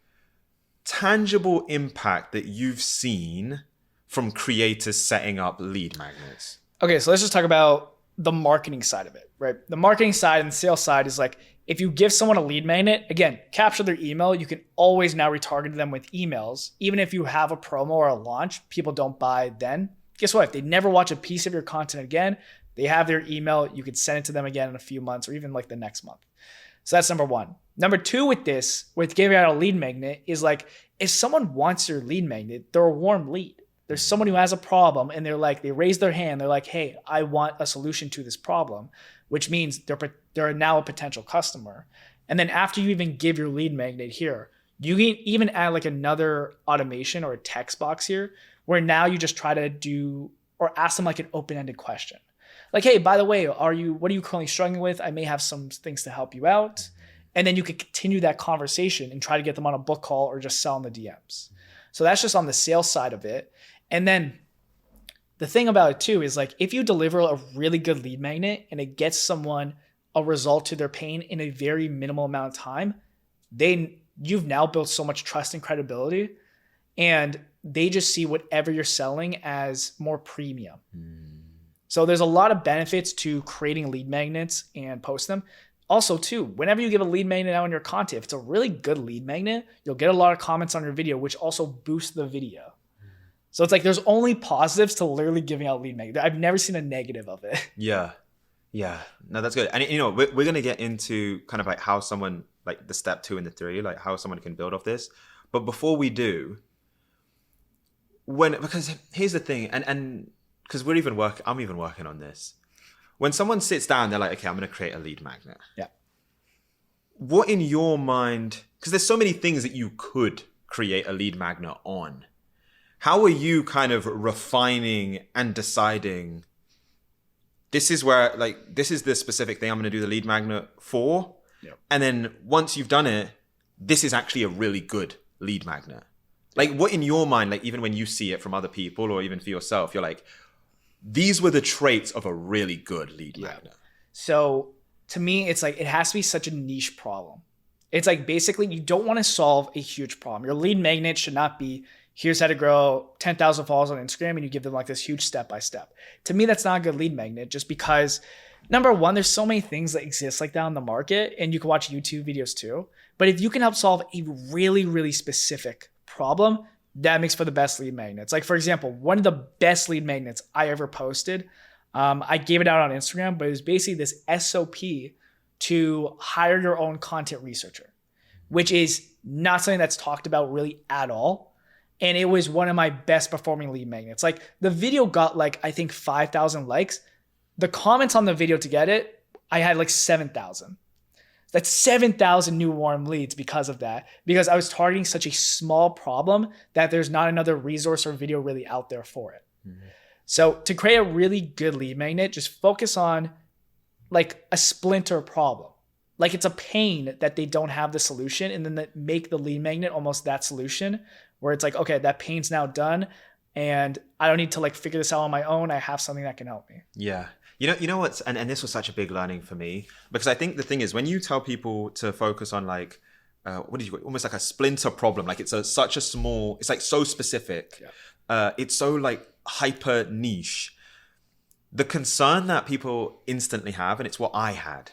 Speaker 3: tangible impact that you've seen from creators setting up lead magnets?
Speaker 1: Okay, so let's just talk about the marketing side of it, right? The marketing side and the sales side is like, if you give someone a lead magnet, again, capture their email, you can always now retarget them with emails. Even if you have a promo or a launch, people don't buy then. Guess what? If they never watch a piece of your content again, they have their email, you could send it to them again in a few months or even like the next month. So that's number one. Number two with giving out a lead magnet is like, if someone wants your lead magnet, they're a warm lead. There's someone who has a problem and they raise their hand. They're like, hey, I want a solution to this problem, which means they're now a potential customer. And then after you even give your lead magnet here, you can even add like another automation or a text box here where now you just try to do or ask them like an open-ended question. Like, hey, by the way, what are you currently struggling with? I may have some things to help you out. And then you could continue that conversation and try to get them on a book call or just sell in the DMs. So that's just on the sales side of it. And then the thing about it too is like, if you deliver a really good lead magnet and it gets someone a result to their pain in a very minimal amount of time, you've now built so much trust and credibility, and they just see whatever you're selling as more premium. So there's a lot of benefits to creating lead magnets and post them. Also too, whenever you give a lead magnet out on your content, if it's a really good lead magnet, you'll get a lot of comments on your video, which also boosts the video. So it's like there's only positives to literally giving out lead magnet. I've never seen a negative of it.
Speaker 3: Yeah. No, that's good. And you know, we're going to get into kind of like how someone, like the step 2 and the 3, like how someone can build off this. But before we do, because here's the thing, and because I'm even working on this. When someone sits down, they're like, okay, I'm going to create a lead magnet.
Speaker 1: Yeah.
Speaker 3: What in your mind, because there's so many things that you could create a lead magnet on. How are you kind of refining and deciding this is the specific thing I'm going to do the lead magnet for?
Speaker 1: Yep.
Speaker 3: And then once you've done it, this is actually a really good lead magnet. Like what in your mind, like even when you see it from other people or even for yourself, you're like, these were the traits of a really good lead magnet.
Speaker 1: So to me, it's like, it has to be such a niche problem. It's like, basically you don't want to solve a huge problem. Your lead magnet should not be, here's how to grow 10,000 followers on Instagram, and you give them like this huge step-by-step. To me, that's not a good lead magnet, just because number one, there's so many things that exist like that on the market, and you can watch YouTube videos too. But if you can help solve a really, really specific problem, that makes for the best lead magnets. Like for example, one of the best lead magnets I ever posted, I gave it out on Instagram, but it was basically this SOP to hire your own content researcher, which is not something that's talked about really at all. And it was one of my best performing lead magnets. Like the video got like, I think 5,000 likes. The comments on the video to get it, I had like 7,000. That's 7,000 new warm leads because of that. Because I was targeting such a small problem that there's not another resource or video really out there for it. Mm-hmm. So to create a really good lead magnet, just focus on like a splinter problem. Like it's a pain that they don't have the solution, and then make the lead magnet almost that solution where it's like, okay, that pain's now done and I don't need to like figure this out on my own. I have something that can help me.
Speaker 3: Yeah. You know what's, and this was such a big learning for me, because I think the thing is when you tell people to focus on like, almost like a splinter problem, like it's such a small, it's like so specific. Yeah. It's so like hyper niche. The concern that people instantly have, and it's what I had,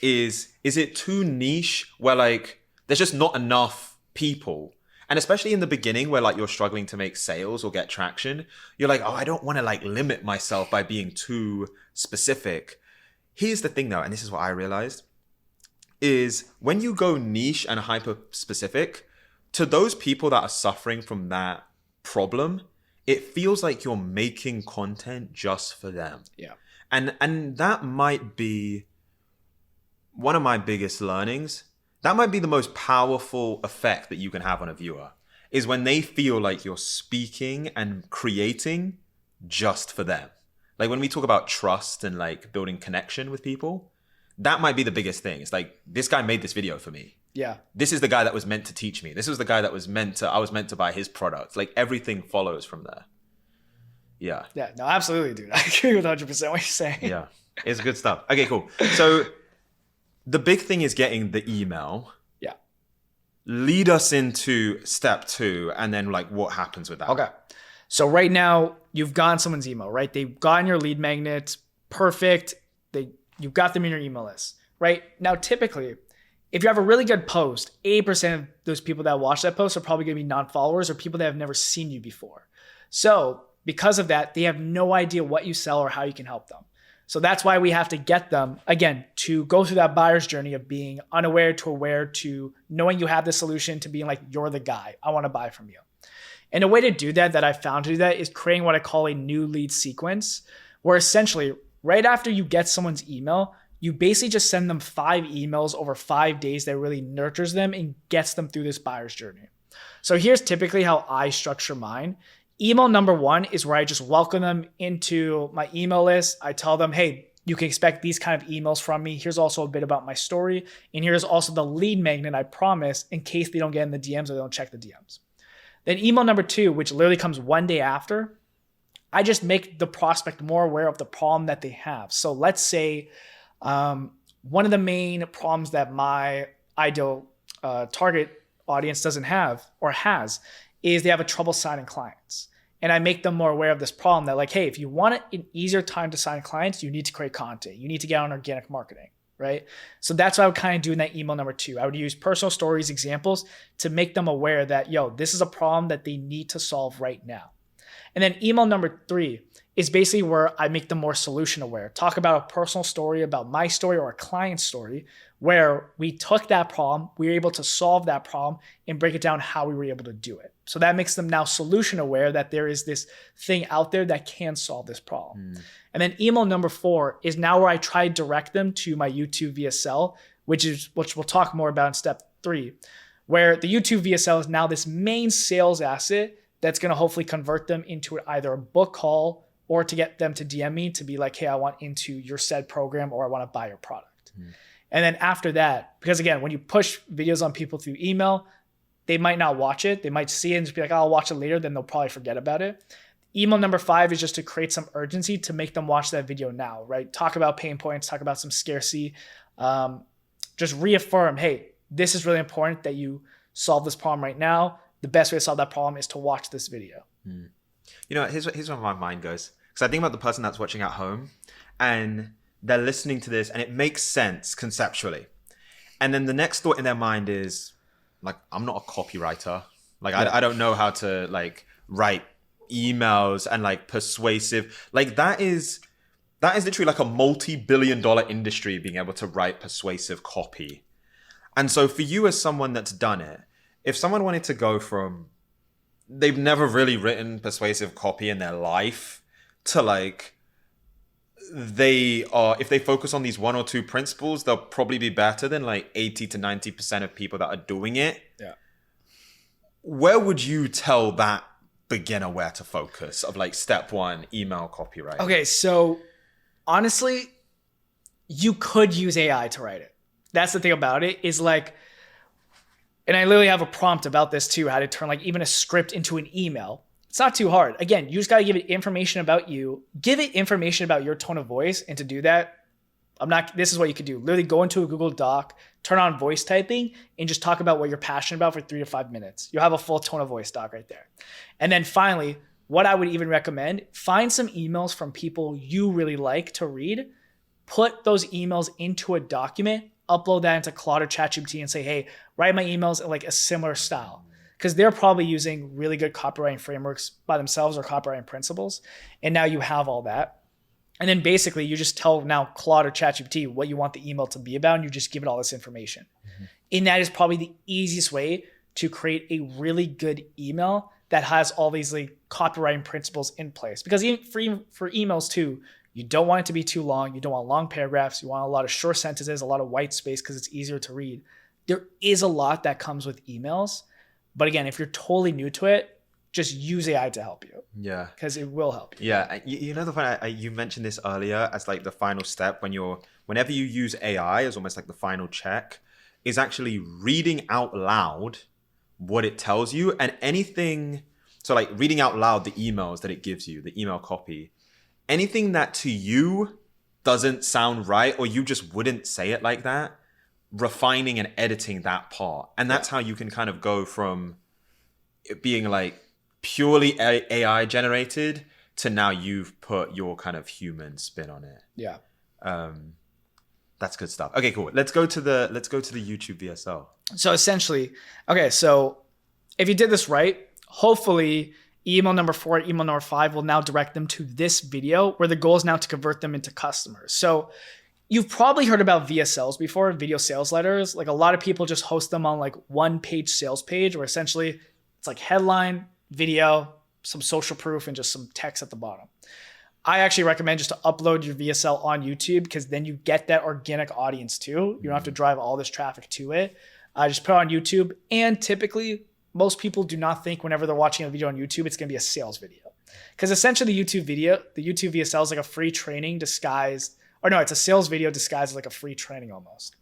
Speaker 3: is it too niche where like there's just not enough people? And especially in the beginning where like you're struggling to make sales or get traction, you're like, oh, I don't want to like limit myself by being too specific. Here's the thing though, and this is what I realized, is when you go niche and hyper specific, to those people that are suffering from that problem, it feels like you're making content just for them.
Speaker 1: Yeah.
Speaker 3: And that might be one of my biggest learnings. That might be the most powerful effect that you can have on a viewer, is when they feel like you're speaking and creating just for them. Like when we talk about trust and like building connection with people, that might be the biggest thing. It's like, this guy made this video for me.
Speaker 1: Yeah.
Speaker 3: This is the guy that was meant to teach me. This was the guy that I was meant to buy his product. Like everything follows from there. Yeah.
Speaker 1: Yeah, no, absolutely, dude. I agree with 100% what you're saying.
Speaker 3: Yeah. It's good stuff. Okay, cool. So the big thing is getting the email.
Speaker 1: Yeah.
Speaker 3: Lead us into step 2, and then like what happens with that.
Speaker 1: Okay. So right now you've gotten someone's email, right? They've gotten your lead magnet. Perfect. You've got them in your email list, right? Now, typically, if you have a really good post, 80% of those people that watch that post are probably going to be non-followers or people that have never seen you before. So because of that, they have no idea what you sell or how you can help them. So that's why we have to get them, again, to go through that buyer's journey of being unaware to aware to knowing you have the solution to being like, you're the guy, I want to buy from you. And a way to do that I found to do that is creating what I call a new lead sequence, where essentially right after you get someone's email, you basically just send them 5 emails over 5 days that really nurtures them and gets them through this buyer's journey. So here's typically how I structure mine. Email number 1 is where I just welcome them into my email list. I tell them, hey, you can expect these kind of emails from me. Here's also a bit about my story. And here's also the lead magnet I promise in case they don't get in the DMs or they don't check the DMs. Then email number 2, which literally comes 1 day after, I just make the prospect more aware of the problem that they have. So let's say one of the main problems that my ideal target audience doesn't have or has is they have a trouble signing clients. And I make them more aware of this problem that like, hey, if you want an easier time to sign clients, you need to create content. You need to get on organic marketing, right? So that's what I would kind of do in that email number 2. I would use personal stories, examples to make them aware that, yo, this is a problem that they need to solve right now. And then email number 3 is basically where I make them more solution aware. Talk about a personal story, about my story or a client's story, where we took that problem, we were able to solve that problem and break it down how we were able to do it. So that makes them now solution aware that there is this thing out there that can solve this problem. And then email number 4 is now where I try to direct them to my YouTube VSL, which we'll talk more about in step 3, where the YouTube VSL is now this main sales asset that's going to hopefully convert them into either a book call or to get them to DM me to be like, hey, I want into your said program or I want to buy your product. And then after that, because again, when you push videos on people through email, they might not watch it. They might see it and just be like, oh, I'll watch it later. Then they'll probably forget about it. Email number 5 is just to create some urgency to make them watch that video now, right? Talk about pain points, talk about some scarcity. Just reaffirm, hey, this is really important that you solve this problem right now. The best way to solve that problem is to watch this video.
Speaker 3: You know, here's where my mind goes. Because I think about the person that's watching at home and they're listening to this and it makes sense conceptually. And then the next thought in their mind is, like, I'm not a copywriter. Like, I don't know how to like write emails and like persuasive. Like that is literally like a multi-billion-dollar industry, being able to write persuasive copy. And so for you as someone that's done it, if someone wanted to go from they've never really written persuasive copy in their life to like if they focus on these 1 or 2 principles, they'll probably be better than like 80 to 90% of people that are doing it.
Speaker 1: Yeah.
Speaker 3: Where would you tell that beginner where to focus of like step 1, email copywriting?
Speaker 1: Okay, so honestly, you could use AI to write it. That's the thing about it is like, and I literally have a prompt about this too, how to turn like even a script into an email. It's not too hard. Again, you just got to give it information about you, give it information about your tone of voice. And to do that, this is what you could do. Literally go into a Google Doc, turn on voice typing and just talk about what you're passionate about for 3 to 5 minutes. You'll have a full tone of voice doc right there. And then finally, what I would even recommend, find some emails from people you really like to read, put those emails into a document, upload that into Claude or ChatGPT and say, hey, write my emails in like a similar style. Because they're probably using really good copywriting frameworks by themselves or copywriting principles. And now you have all that. And then basically you just tell now Claude or ChatGPT what you want the email to be about, and you just give it all this information. And that is probably the easiest way to create a really good email that has all these like copywriting principles in place. Because even for emails too, you don't want it to be too long. You don't want long paragraphs. You want a lot of short sentences, a lot of white space because it's easier to read. There is a lot that comes with emails. But again, if you're totally new to it, just use AI to help you.
Speaker 3: Yeah.
Speaker 1: Because it will help you.
Speaker 3: Yeah. You know, the fun, you mentioned this earlier as like the final step whenever you use AI as almost like the final check, is actually reading out loud what it tells you and anything. So like reading out loud the emails that it gives you, the email copy, anything that to you doesn't sound right or you just wouldn't say it like that, refining and editing that part. And that's how you can kind of go from it being like purely AI generated to now you've put your kind of human spin on it.
Speaker 1: Yeah.
Speaker 3: That's good stuff. Okay, cool. Let's go to the YouTube VSL.
Speaker 1: So essentially, okay, so if you did this right, hopefully email number 4, email number 5 will now direct them to this video where the goal is now to convert them into customers. So you've probably heard about VSLs before, video sales letters. Like a lot of people just host them on like 1-page sales page where essentially it's like headline, video, some social proof, and just some text at the bottom. I actually recommend just to upload your VSL on YouTube because then you get that organic audience too. You don't have to drive all this traffic to it. Just put it on YouTube. And typically, most people do not think whenever they're watching a video on YouTube, it's going to be a sales video. Because essentially the YouTube VSL is like a free training disguised, or no, it's a sales video disguised as like a free training almost.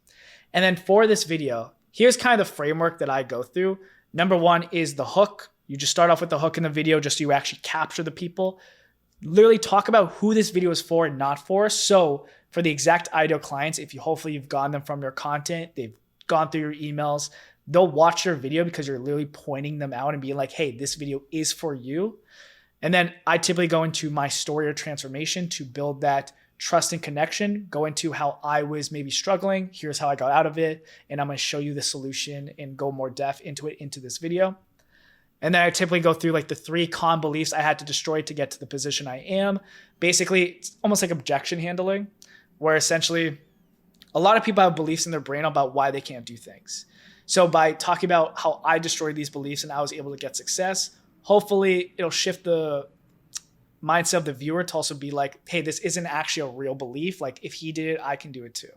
Speaker 1: And then for this video, here's kind of the framework that I go through. Number 1 is the hook. You just start off with the hook in the video just so you actually capture the people. Literally talk about who this video is for and not for. So for the exact ideal clients, if you hopefully you've gotten them from your content, they've gone through your emails, they'll watch your video because you're literally pointing them out and being like, hey, this video is for you. And then I typically go into my story or transformation to build that trust and connection, go into how I was maybe struggling. Here's how I got out of it. And I'm going to show you the solution and go more depth into this video. And then I typically go through like the 3 common beliefs I had to destroy to get to the position I am. Basically, it's almost like objection handling, where essentially a lot of people have beliefs in their brain about why they can't do things. So by talking about how I destroyed these beliefs and I was able to get success, hopefully it'll shift the mindset of the viewer to also be like, hey, this isn't actually a real belief. Like if he did it, I can do it too.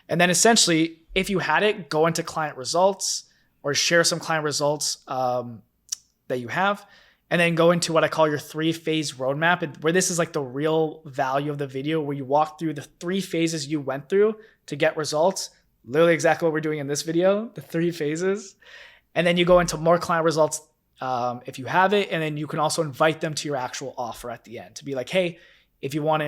Speaker 1: And then essentially, if you had it, go into client results or share some client results that you have, and then go into what I call your 3-phase roadmap, where this is like the real value of the video, where you walk through the 3 phases you went through to get results. Literally exactly what we're doing in this video, the 3 phases. And then you go into more client results if you have it. And then you can also invite them to your actual offer at the end to be like, hey, if you want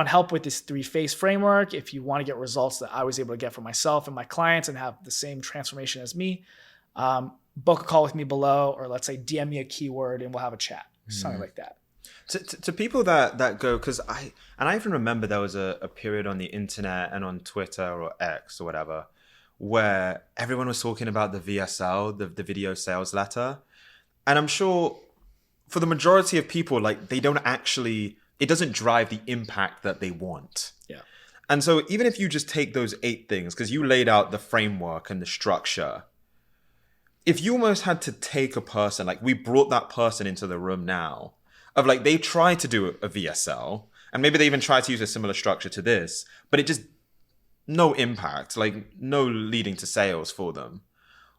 Speaker 1: help with this 3-phase framework, if you want to get results that I was able to get for myself and my clients and have the same transformation as me, book a call with me below, or let's say DM me a keyword and we'll have a chat, something like that.
Speaker 3: To people that go, because I even remember there was a period on the internet and on Twitter or X or whatever, where everyone was talking about the VSL, the video sales letter. And I'm sure for the majority of people, like they don't actually, it doesn't drive the impact that they want.
Speaker 1: Yeah.
Speaker 3: And so even if you just take those 8 things, because you laid out the framework and the structure, if you almost had to take a person, like we brought that person into the room now, of like they tried to do a VSL, and maybe they even tried to use a similar structure to this, but it just, no impact, like no leading to sales for them.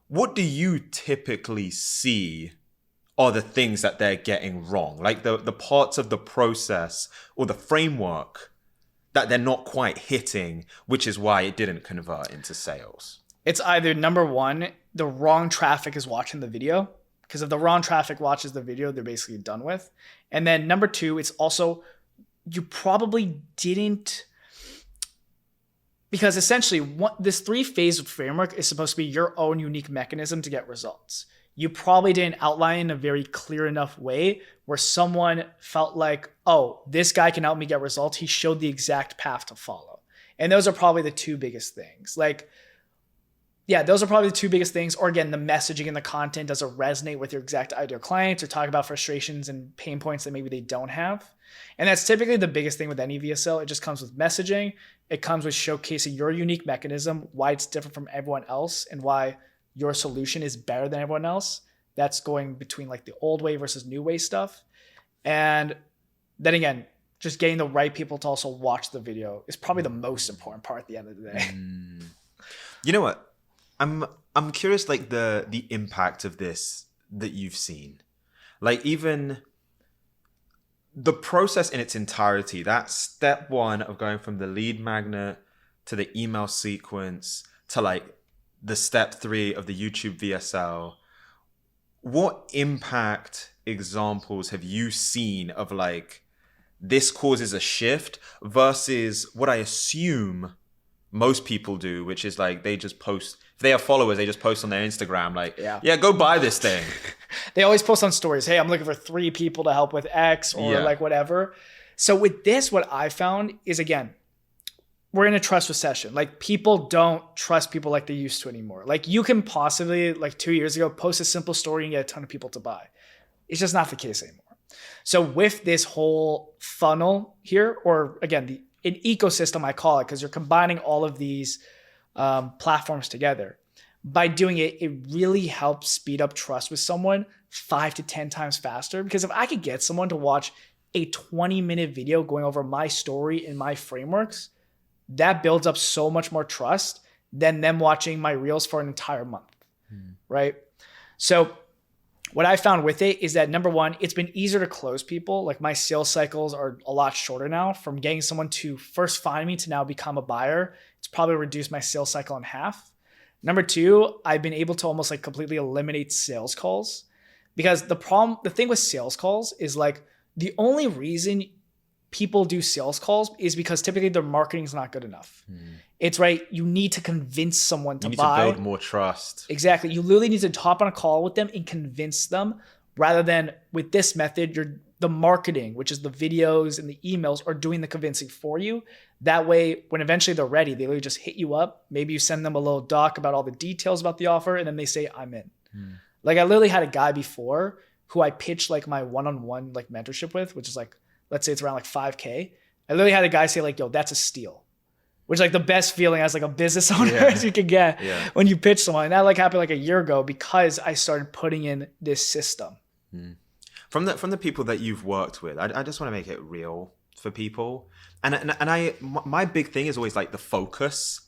Speaker 3: What do you typically see are the things that they're getting wrong? Like the parts of the process or the framework that they're not quite hitting, which is why it didn't convert into sales.
Speaker 1: It's either number one, the wrong traffic is watching the video, because if the wrong traffic watches the video, they're basically done with. And then number 2, it's also, you probably didn't, because essentially this 3-phase framework is supposed to be your own unique mechanism to get results. You probably didn't outline in a very clear enough way where someone felt like, oh, this guy can help me get results. He showed the exact path to follow. And those are probably the 2 biggest things. Like, yeah, those are probably the 2 biggest things. Or again, the messaging and the content, does it resonate with your exact ideal clients, or talk about frustrations and pain points that maybe they don't have? And that's typically the biggest thing with any VSL. It just comes with messaging. It comes with showcasing your unique mechanism, why it's different from everyone else, and why your solution is better than everyone else. That's going between like the old way versus new way stuff. And then again, just getting the right people to also watch the video is probably the most important part at the end of the day.
Speaker 3: You know what? I'm curious, like the impact of this that you've seen, like even the process in its entirety, that step 1 of going from the lead magnet to the email sequence to like the step 3 of the YouTube VSL. What impact examples have you seen of like this causes a shift versus what I assume most people do, which is like they just post, if they have followers, they just post on their Instagram like, yeah, go buy this thing.
Speaker 1: They always post on stories, hey, I'm looking for 3 people to help with X or like whatever. So with this, what I found is, again, we're in a trust recession. Like people don't trust people like they used to anymore. Like you can possibly, like 2 years ago, post a simple story and get a ton of people to buy. It's just not the case anymore. So with this whole funnel here, or again, an ecosystem, I call it, because you're combining all of these platforms together. By doing it, it really helps speed up trust with someone 5 to 10 times faster. Because if I could get someone to watch a 20-minute video going over my story and my frameworks, that builds up so much more trust than them watching my reels for an entire month, right? So what I found with it is that, number 1, it's been easier to close people. Like my sales cycles are a lot shorter now. From getting someone to first find me to now become a buyer, it's probably reduced my sales cycle in half. Number 2, I've been able to almost like completely eliminate sales calls, because the thing with sales calls is like the only reason people do sales calls is because typically their marketing is not good enough. It's right. You need to convince someone to buy.
Speaker 3: You need to build more trust.
Speaker 1: Exactly. You literally need to hop on a call with them and convince them, rather than with this method, the marketing, which is the videos and the emails, are doing the convincing for you. That way, when eventually they're ready, they literally just hit you up. Maybe you send them a little doc about all the details about the offer, and then they say, I'm in. Like I literally had a guy before who I pitched like my one-on-one like mentorship with, which is like, let's say it's around like 5K. I literally had a guy say like, yo, that's a steal. which like the best feeling as like a business owner
Speaker 2: Yeah.
Speaker 1: as you can get
Speaker 2: Yeah.
Speaker 1: when you pitch someone. And that like happened like a year ago because I started putting in this system.
Speaker 2: From the people that you've worked with, I just want to make it real for people. And my big thing is always like the focus.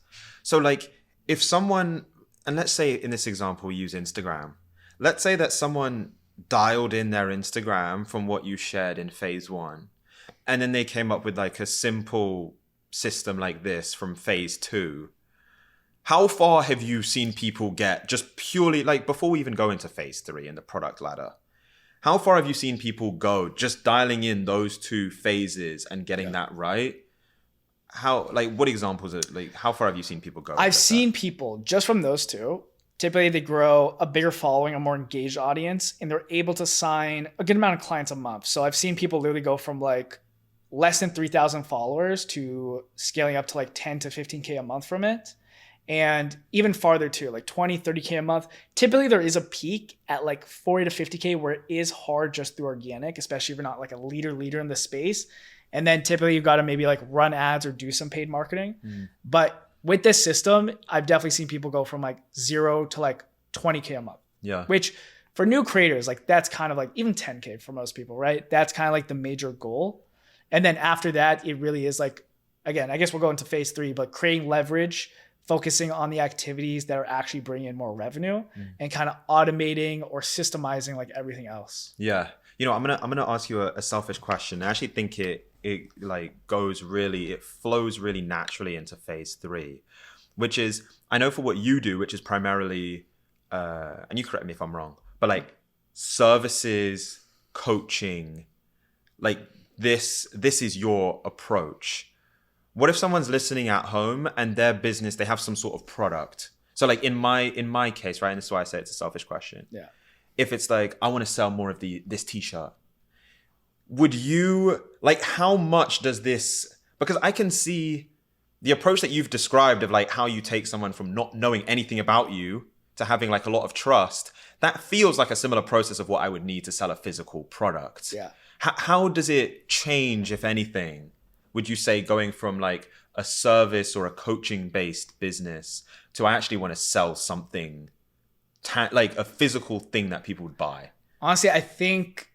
Speaker 2: So like if someone, and let's say in this example, we use Instagram. Let's say that someone dialed in their Instagram from what you shared in phase 1. And then they came up with like a simple system like this from phase 2. How far have you seen people get just purely like before we even go into phase 3 in the product ladder? How far have you seen people go just dialing in those 2 phases and getting that right? How, like, what examples are like, how far have you seen people go?
Speaker 1: I've seen people just from those 2. Typically, they grow a bigger following, a more engaged audience, and they're able to sign a good amount of clients a month. So I've seen people literally go from like less than 3,000 followers to scaling up to like 10 to 15K a month from it. And even farther too, like 20, 30K a month. Typically there is a peak at like 40 to 50K where it is hard just through organic, especially if you're not like a leader in the space. And then typically you've got to maybe like run ads or do some paid marketing. But with this system, I've definitely seen people go from like 0 to like 20K a month.
Speaker 2: Yeah.
Speaker 1: Which for new creators, like that's kind of like even 10K for most people, right? That's kind of like the major goal. And then after that, it really is like, again, I guess we'll go into phase 3, but creating leverage, focusing on the activities that are actually bringing in more revenue and kind of automating or systemizing like everything else.
Speaker 2: Yeah. You know, I'm gonna ask you a selfish question. I actually think it like it flows really naturally into phase 3, which is, I know for what you do, which is primarily, and you correct me if I'm wrong, but like services, coaching, like this is your approach. What if someone's listening at home and their business, they have some sort of product? So like in my case, right? And this is why I say it's a selfish question.
Speaker 1: Yeah.
Speaker 2: If it's like, I want to sell more of this t-shirt, would you like, how much does this, because I can see the approach that you've described of like how you take someone from not knowing anything about you to having like a lot of trust, that feels like a similar process of what I would need to sell a physical product.
Speaker 1: Yeah.
Speaker 2: How does it change, if anything, would you say, going from like a service or a coaching based business to I actually want to sell something like a physical thing that people would buy?
Speaker 1: Honestly, I think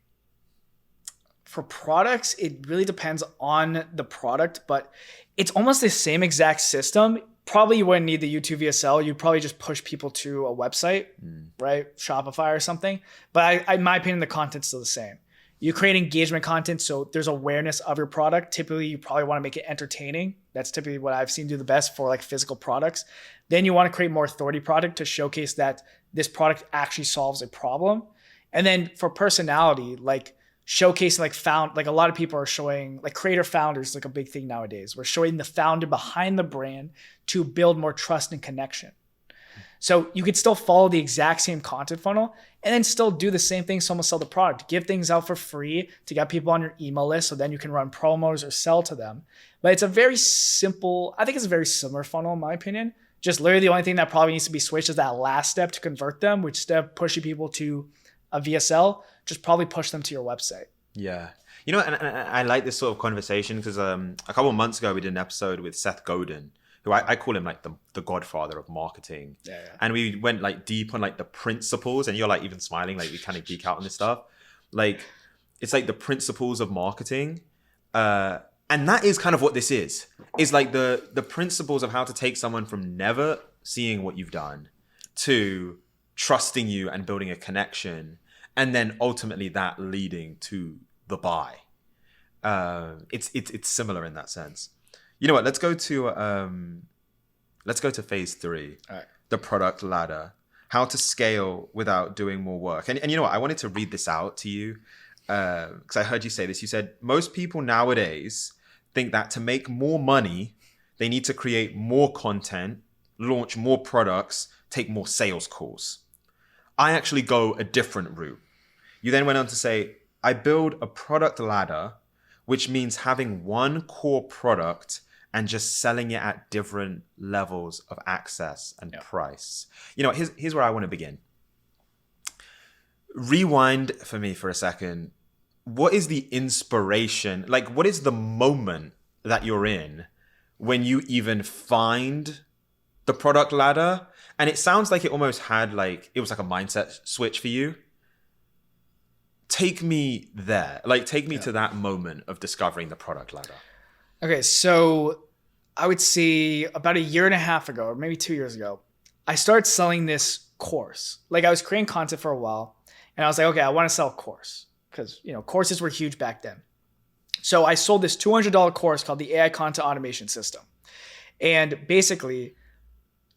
Speaker 1: for products, it really depends on the product, but it's almost the same exact system. Probably you wouldn't need the YouTube VSL. You'd probably just push people to a website, right? Shopify or something. But in my opinion, the content's still the same. You create engagement content, so there's awareness of your product. Typically, you probably want to make it entertaining. That's typically what I've seen do the best for like physical products. Then you want to create more authority product to showcase that this product actually solves a problem. And then for personality, like showcasing like a lot of people are showing like creator founders, like a big thing nowadays. We're showing the founder behind the brand to build more trust and connection. So you could still follow the exact same content funnel and then still do the same thing. Someone sell the product, give things out for free to get people on your email list. So then you can run promos or sell to them. But it's a very simple, I think it's a very similar funnel in my opinion. Just literally the only thing that probably needs to be switched is that last step to convert them, which instead of pushing people to a VSL, just probably push them to your website.
Speaker 2: Yeah. You know, and I like this sort of conversation because a couple of months ago, we did an episode with Seth Godin, who I call him like the godfather of marketing.
Speaker 1: Yeah.
Speaker 2: And we went like deep on like the principles, and you're like even smiling, like we kind of geek out on this stuff. Like it's like the principles of marketing. And that is kind of what this is like the principles of how to take someone from never seeing what you've done to trusting you and building a connection. And then ultimately that leading to the buy. It's similar in that sense. You know what? Let's go to phase 3.
Speaker 1: All right.
Speaker 2: The product ladder. How to scale without doing more work. And you know what? I wanted to read this out to you because I heard you say this. You said most people nowadays think that to make more money, they need to create more content, launch more products, take more sales calls. I actually go a different route. You then went on to say, I build a product ladder, which means having one core product and just selling it at different levels of access and price. You know, here's where I want to begin. Rewind for me for a second. What is the inspiration? Like, what is the moment that you're in
Speaker 3: when you even find the product ladder. And it sounds like it almost had like, it was like a mindset switch for you. Take me there. Like, take me to that moment of discovering the product ladder.
Speaker 1: Okay, so I would say about a year and a half ago, or maybe 2 years ago, I started selling this course. Like, I was creating content for a while, and I was like, okay, I want to sell a course because, you know, courses were huge back then. So I sold this $200 course called the AI Content Automation System. And basically,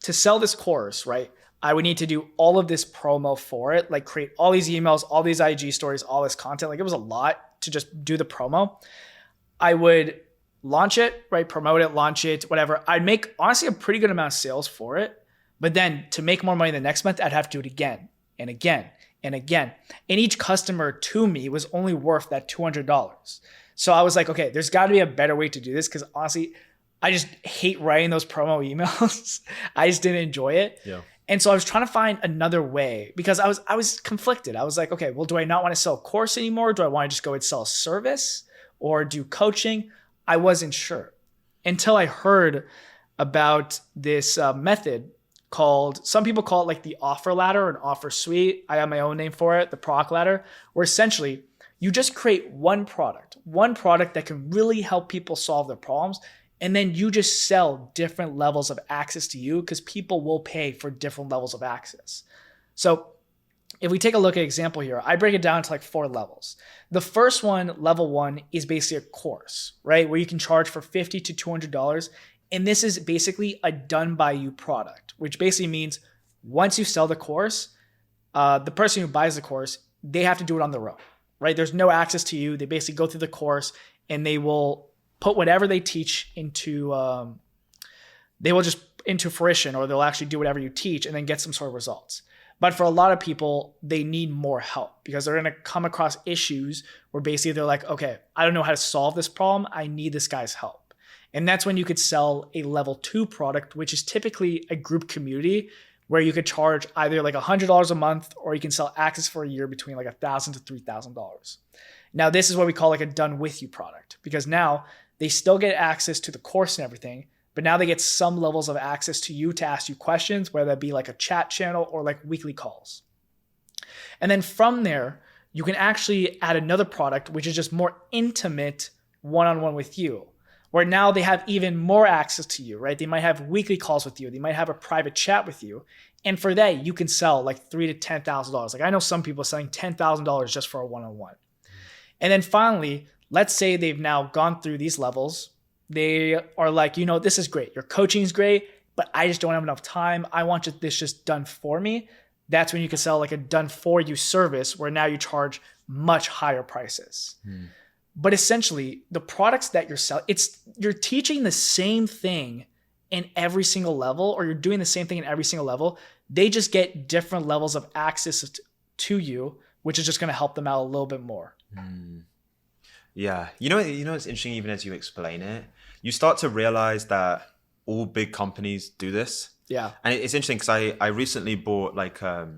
Speaker 1: to sell this course, right, I would need to do all of this promo for it, like create all these emails, all these IG stories, all this content. Like, it was a lot to just do the promo. I would launch it, right, promote it, launch it, whatever. I'd make honestly a pretty good amount of sales for it. But then to make more money the next month, I'd have to do it again and again and again. And each customer to me was only worth that $200. So I was like, okay, there's got to be a better way to do this, because honestly, I just hate writing those promo emails. I just didn't enjoy it.
Speaker 3: Yeah.
Speaker 1: And so I was trying to find another way, because I was conflicted. I was like, okay, well, do I not want to sell a course anymore? Do I want to just go and sell a service or do coaching? I wasn't sure until I heard about this method called, some people call it like the offer ladder or an offer suite. I have my own name for it, the product ladder, where essentially you just create one product that can really help people solve their problems. And then you just sell different levels of access to you, because people will pay for different levels of access. So if we take a look at an example here, I break it down to like 4 levels. The first one, level 1, is basically a course, right? Where you can charge for $50 to $200. And this is basically a done by you product, which basically means once you sell the course, the person who buys the course, they have to do it on their own, right? There's no access to you. They basically go through the course and they will put whatever they teach into, into fruition, or they'll actually do whatever you teach and then get some sort of results. But for a lot of people, they need more help, because they're going to come across issues where basically they're like, okay, I don't know how to solve this problem. I need this guy's help. And that's when you could sell a level 2 product, which is typically a group community where you could charge either like $100 a month, or you can sell access for a year between like $1,000 to $3,000. Now, this is what we call like a done with you product, because now they still get access to the course and everything, but now they get some levels of access to you to ask you questions, whether that be like a chat channel or like weekly calls. And then from there, you can actually add another product, which is just more intimate one-on-one with you, where now they have even more access to you, right? They might have weekly calls with you. They might have a private chat with you. And for that, you can sell like $3,000 to $10,000. Like, I know some people selling $10,000 just for a one-on-one. And then finally, let's say they've now gone through these levels. They are like, you know, this is great. Your coaching is great, but I just don't have enough time. I want this just done for me. That's when you can sell like a done for you service, where now you charge much higher prices. But essentially, the products that you're selling, you're teaching the same thing in every single level, or you're doing the same thing in every single level. They just get different levels of access to you, which is just going to help them out a little bit more.
Speaker 3: Yeah. You know, it's interesting, even as you explain it, you start to realize that all big companies do this.
Speaker 1: Yeah.
Speaker 3: And it's interesting because I recently bought like a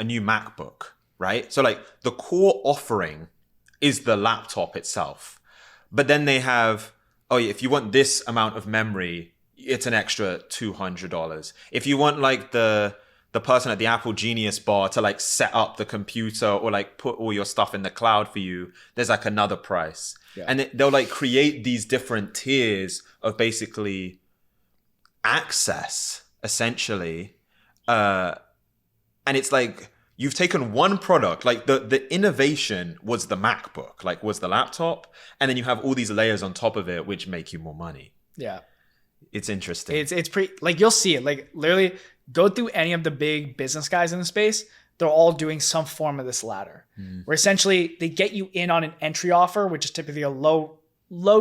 Speaker 3: new MacBook, right? So like the core offering is the laptop itself. But then they have, oh, if you want this amount of memory, it's an extra $200. If you want like the person at the Apple Genius bar to like set up the computer or like put all your stuff in the cloud for you, there's like another price. Yeah. And they'll like create these different tiers of basically access, essentially. And it's like, you've taken one product, like the innovation was the MacBook, like was the laptop. And then you have all these layers on top of it, which make you more money.
Speaker 1: Yeah.
Speaker 3: It's interesting.
Speaker 1: It's pretty, like, you'll see it, like literally go through any of the big business guys in the space. They're all doing some form of this ladder where essentially they get you in on an entry offer, which is typically a low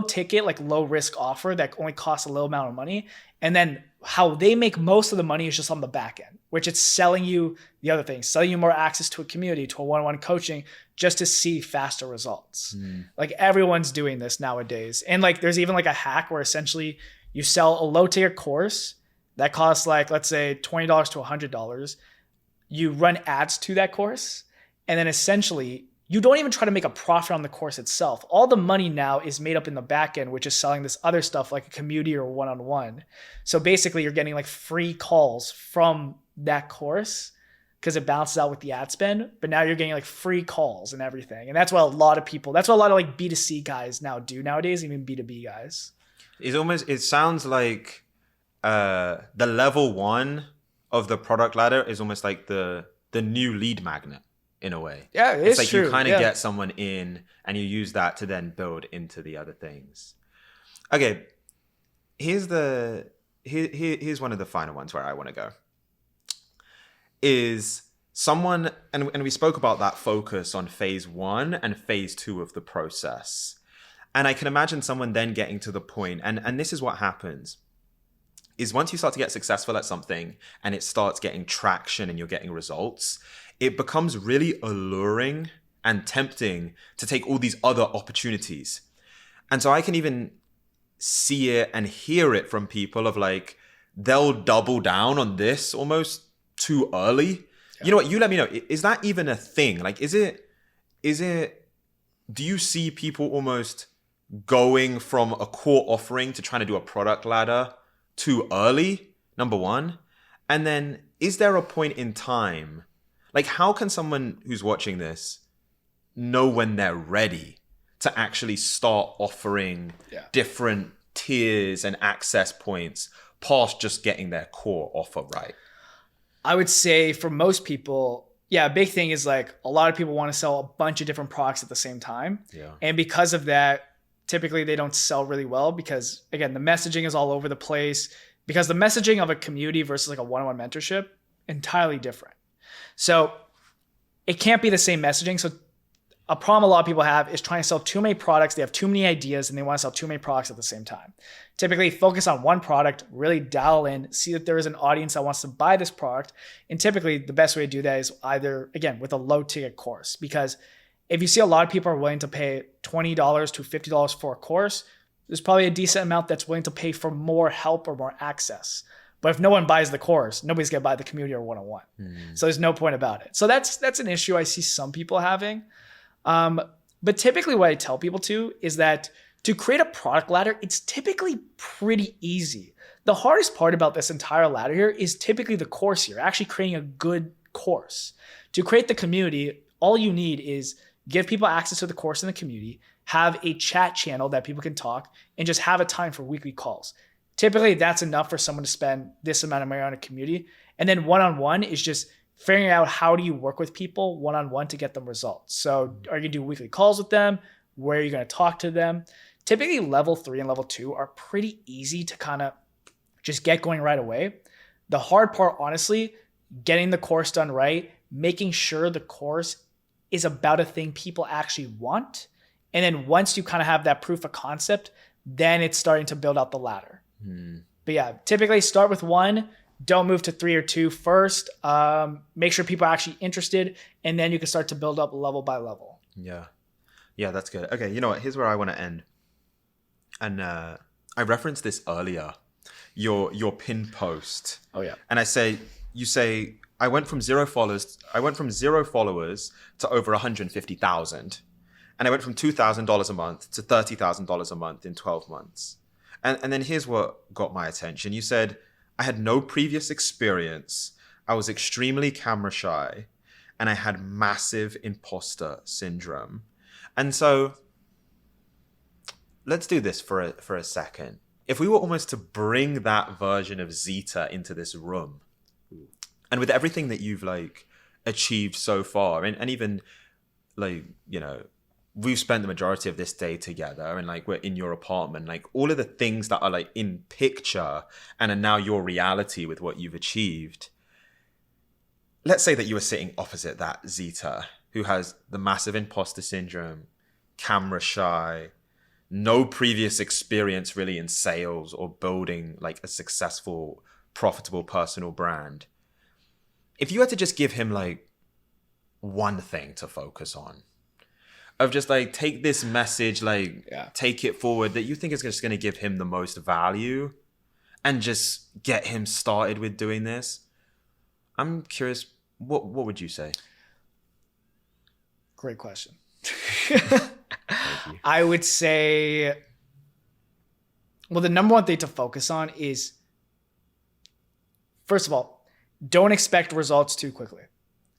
Speaker 1: ticket, like low risk offer that only costs a little amount of money. And then how they make most of the money is just on the back end, which it's selling you the other things, selling you more access to a community, to a one-on-one coaching, just to see faster results. Like, everyone's doing this nowadays. And like, there's even like a hack where essentially you sell a low tier course that costs like, let's say $20 to $100. You run ads to that course. And then essentially you don't even try to make a profit on the course itself. All the money now is made up in the back end, which is selling this other stuff like a community or one-on-one. So basically you're getting like free calls from that course because it balances out with the ad spend, but now you're getting like free calls and everything. And that's what a lot of like B2C guys now do nowadays, even B2B guys.
Speaker 3: It sounds like the level one of the product ladder is almost like the new lead magnet in a way.
Speaker 1: Yeah,
Speaker 3: it's like
Speaker 1: true.
Speaker 3: You kind of get someone in and you use that to then build into the other things. Okay, here's one of the final ones where I want to go. Is someone, and we spoke about that focus on phase 1 and phase 2 of the process. And I can imagine someone then getting to the point, and this is what happens, is once you start to get successful at something and it starts getting traction and you're getting results, it becomes really alluring and tempting to take all these other opportunities. And so I can even see it and hear it from people of like, they'll double down on this almost too early. Yeah. You know what? You let me know. Is that even a thing? Like, do you see people almost going from a core offering to trying to do a product ladder too early? Number one. And then is there a point in time, like how can someone who's watching this know when they're ready to actually start offering different tiers and access points past just getting their core offer right?
Speaker 1: I would say for most people, a big thing is like a lot of people want to sell a bunch of different products at the same time.
Speaker 3: Yeah.
Speaker 1: And because of that, typically they don't sell really well because, again, the messaging is all over the place, because the messaging of a community versus like a one-on-one mentorship, entirely different. So it can't be the same messaging. So a problem a lot of people have is trying to sell too many products. They have too many ideas and they want to sell too many products at the same time. Typically focus on one product, really dial in, see that there is an audience that wants to buy this product. And typically the best way to do that is either, again, with a low ticket course, because if you see a lot of people are willing to pay $20 to $50 for a course, there's probably a decent amount that's willing to pay for more help or more access. But if no one buys the course, nobody's going to buy the community or one-on-one. So there's no point about it. So that's an issue I see some people having. But typically what I tell people is that to create a product ladder, it's typically pretty easy. The hardest part about this entire ladder here is typically the course here, actually creating a good course. To create the community, all you need is give people access to the course in the community, have a chat channel that people can talk, and just have a time for weekly calls. Typically, that's enough for someone to spend this amount of money on a community. And then one-on-one is just figuring out how do you work with people one-on-one to get them results. So are you going to do weekly calls with them? Where are you going to talk to them? Typically, level 3 and level 2 are pretty easy to kind of just get going right away. The hard part, honestly, getting the course done right, making sure the course is about a thing people actually want. And then once you kind of have that proof of concept, then it's starting to build out the ladder. But yeah, typically start with 1. Don't move to 3 or 2 first. Make sure people are actually interested, and then you can start to build up level by level.
Speaker 3: Yeah, that's good. Okay, you know what? Here's where I want to end. And I referenced this earlier, your pin post.
Speaker 1: Oh yeah.
Speaker 3: And you say I went from 0 followers to over 150,000, and I went from $2,000 a month to $30,000 a month in 12 months. And then here's what got my attention. You said, I had no previous experience. I was extremely camera shy, and I had massive imposter syndrome. And so let's do this for a second. If we were almost to bring that version of Zita into this room, and with everything that you've like achieved so far, and even like, you know, we've spent the majority of this day together, and like we're in your apartment, like all of the things that are like in picture and are now your reality with what you've achieved. Let's say that you were sitting opposite that Zita, who has the massive imposter syndrome, camera shy, no previous experience really in sales or building like a successful, profitable personal brand. If you had to just give him like one thing to focus on, of just like take this message, like take it forward that you think is just going to give him the most value and just get him started with doing this, I'm curious, what would you say?
Speaker 1: Great question. I would say, well, the number one thing to focus on is, first of all, don't expect results too quickly.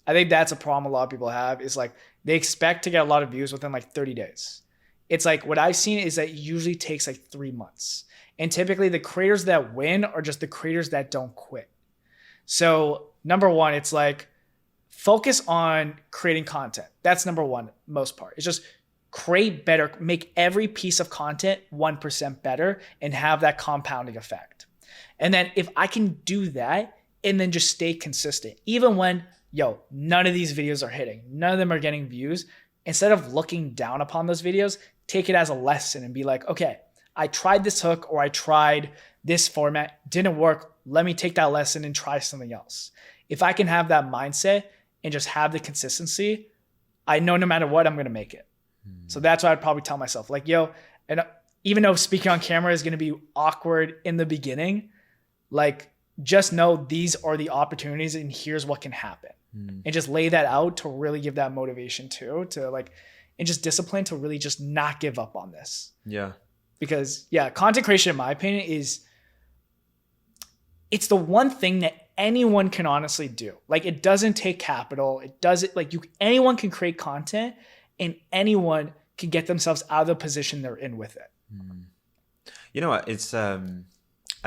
Speaker 1: I think that's a problem a lot of people have, is like they expect to get a lot of views within like 30 days. It's like what I've seen is that it usually takes like 3 months. And typically the creators that win are just the creators that don't quit. So number one, it's like focus on creating content. That's number one, most part. It's just create better, make every piece of content 1% better and have that compounding effect. And then if I can do that and then just stay consistent, even when, none of these videos are hitting, none of them are getting views, instead of looking down upon those videos, take it as a lesson and be like, okay, I tried this hook or I tried this format, didn't work. Let me take that lesson and try something else. If I can have that mindset and just have the consistency, I know no matter what, I'm going to make it. So that's what I'd probably tell myself. Like, and even though speaking on camera is going to be awkward in the beginning, like just know these are the opportunities and here's what can happen. And just lay that out to really give that motivation too, to like, and just discipline to really just not give up on this.
Speaker 3: Yeah.
Speaker 1: Because content creation, in my opinion, it's the one thing that anyone can honestly do. Like it doesn't take capital. It doesn't anyone can create content and anyone can get themselves out of the position they're in with it.
Speaker 3: You know what? It's, I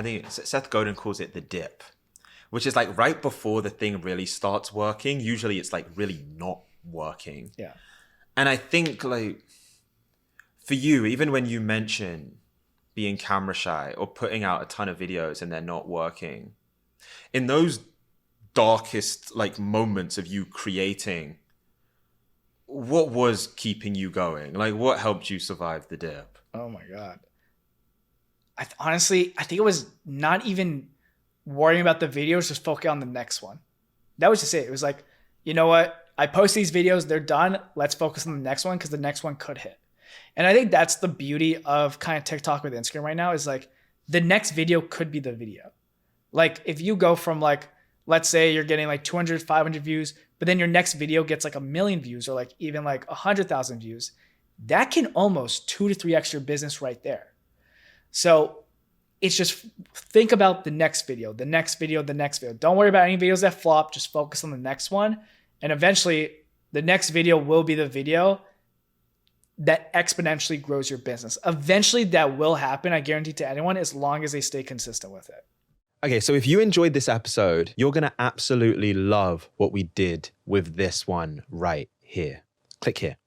Speaker 3: think Seth Godin calls it the dip, which is like right before the thing really starts working. Usually it's like really not working.
Speaker 1: Yeah.
Speaker 3: And I think like for you, even when you mention being camera shy or putting out a ton of videos and they're not working, in those darkest like moments of you creating, what was keeping you going? Like what helped you survive the dip?
Speaker 1: Oh my God. Honestly, I think it was not even worrying about the videos, just focus on the next one. That was just it. It was like, you know what? I post these videos, they're done. Let's focus on the next one because the next one could hit. And I think that's the beauty of kind of TikTok with Instagram right now is like the next video could be the video. Like if you go from like, let's say you're getting like 200, 500 views, but then your next video gets like 1 million views or like even like 100,000 views, that can almost 2 to 3x your business right there. So it's just think about the next video, the next video, the next video. Don't worry about any videos that flop. Just focus on the next one. And eventually the next video will be the video that exponentially grows your business. Eventually that will happen. I guarantee to anyone as long as they stay consistent with it.
Speaker 2: Okay, so if you enjoyed this episode, you're going to absolutely love what we did with this one right here. Click here.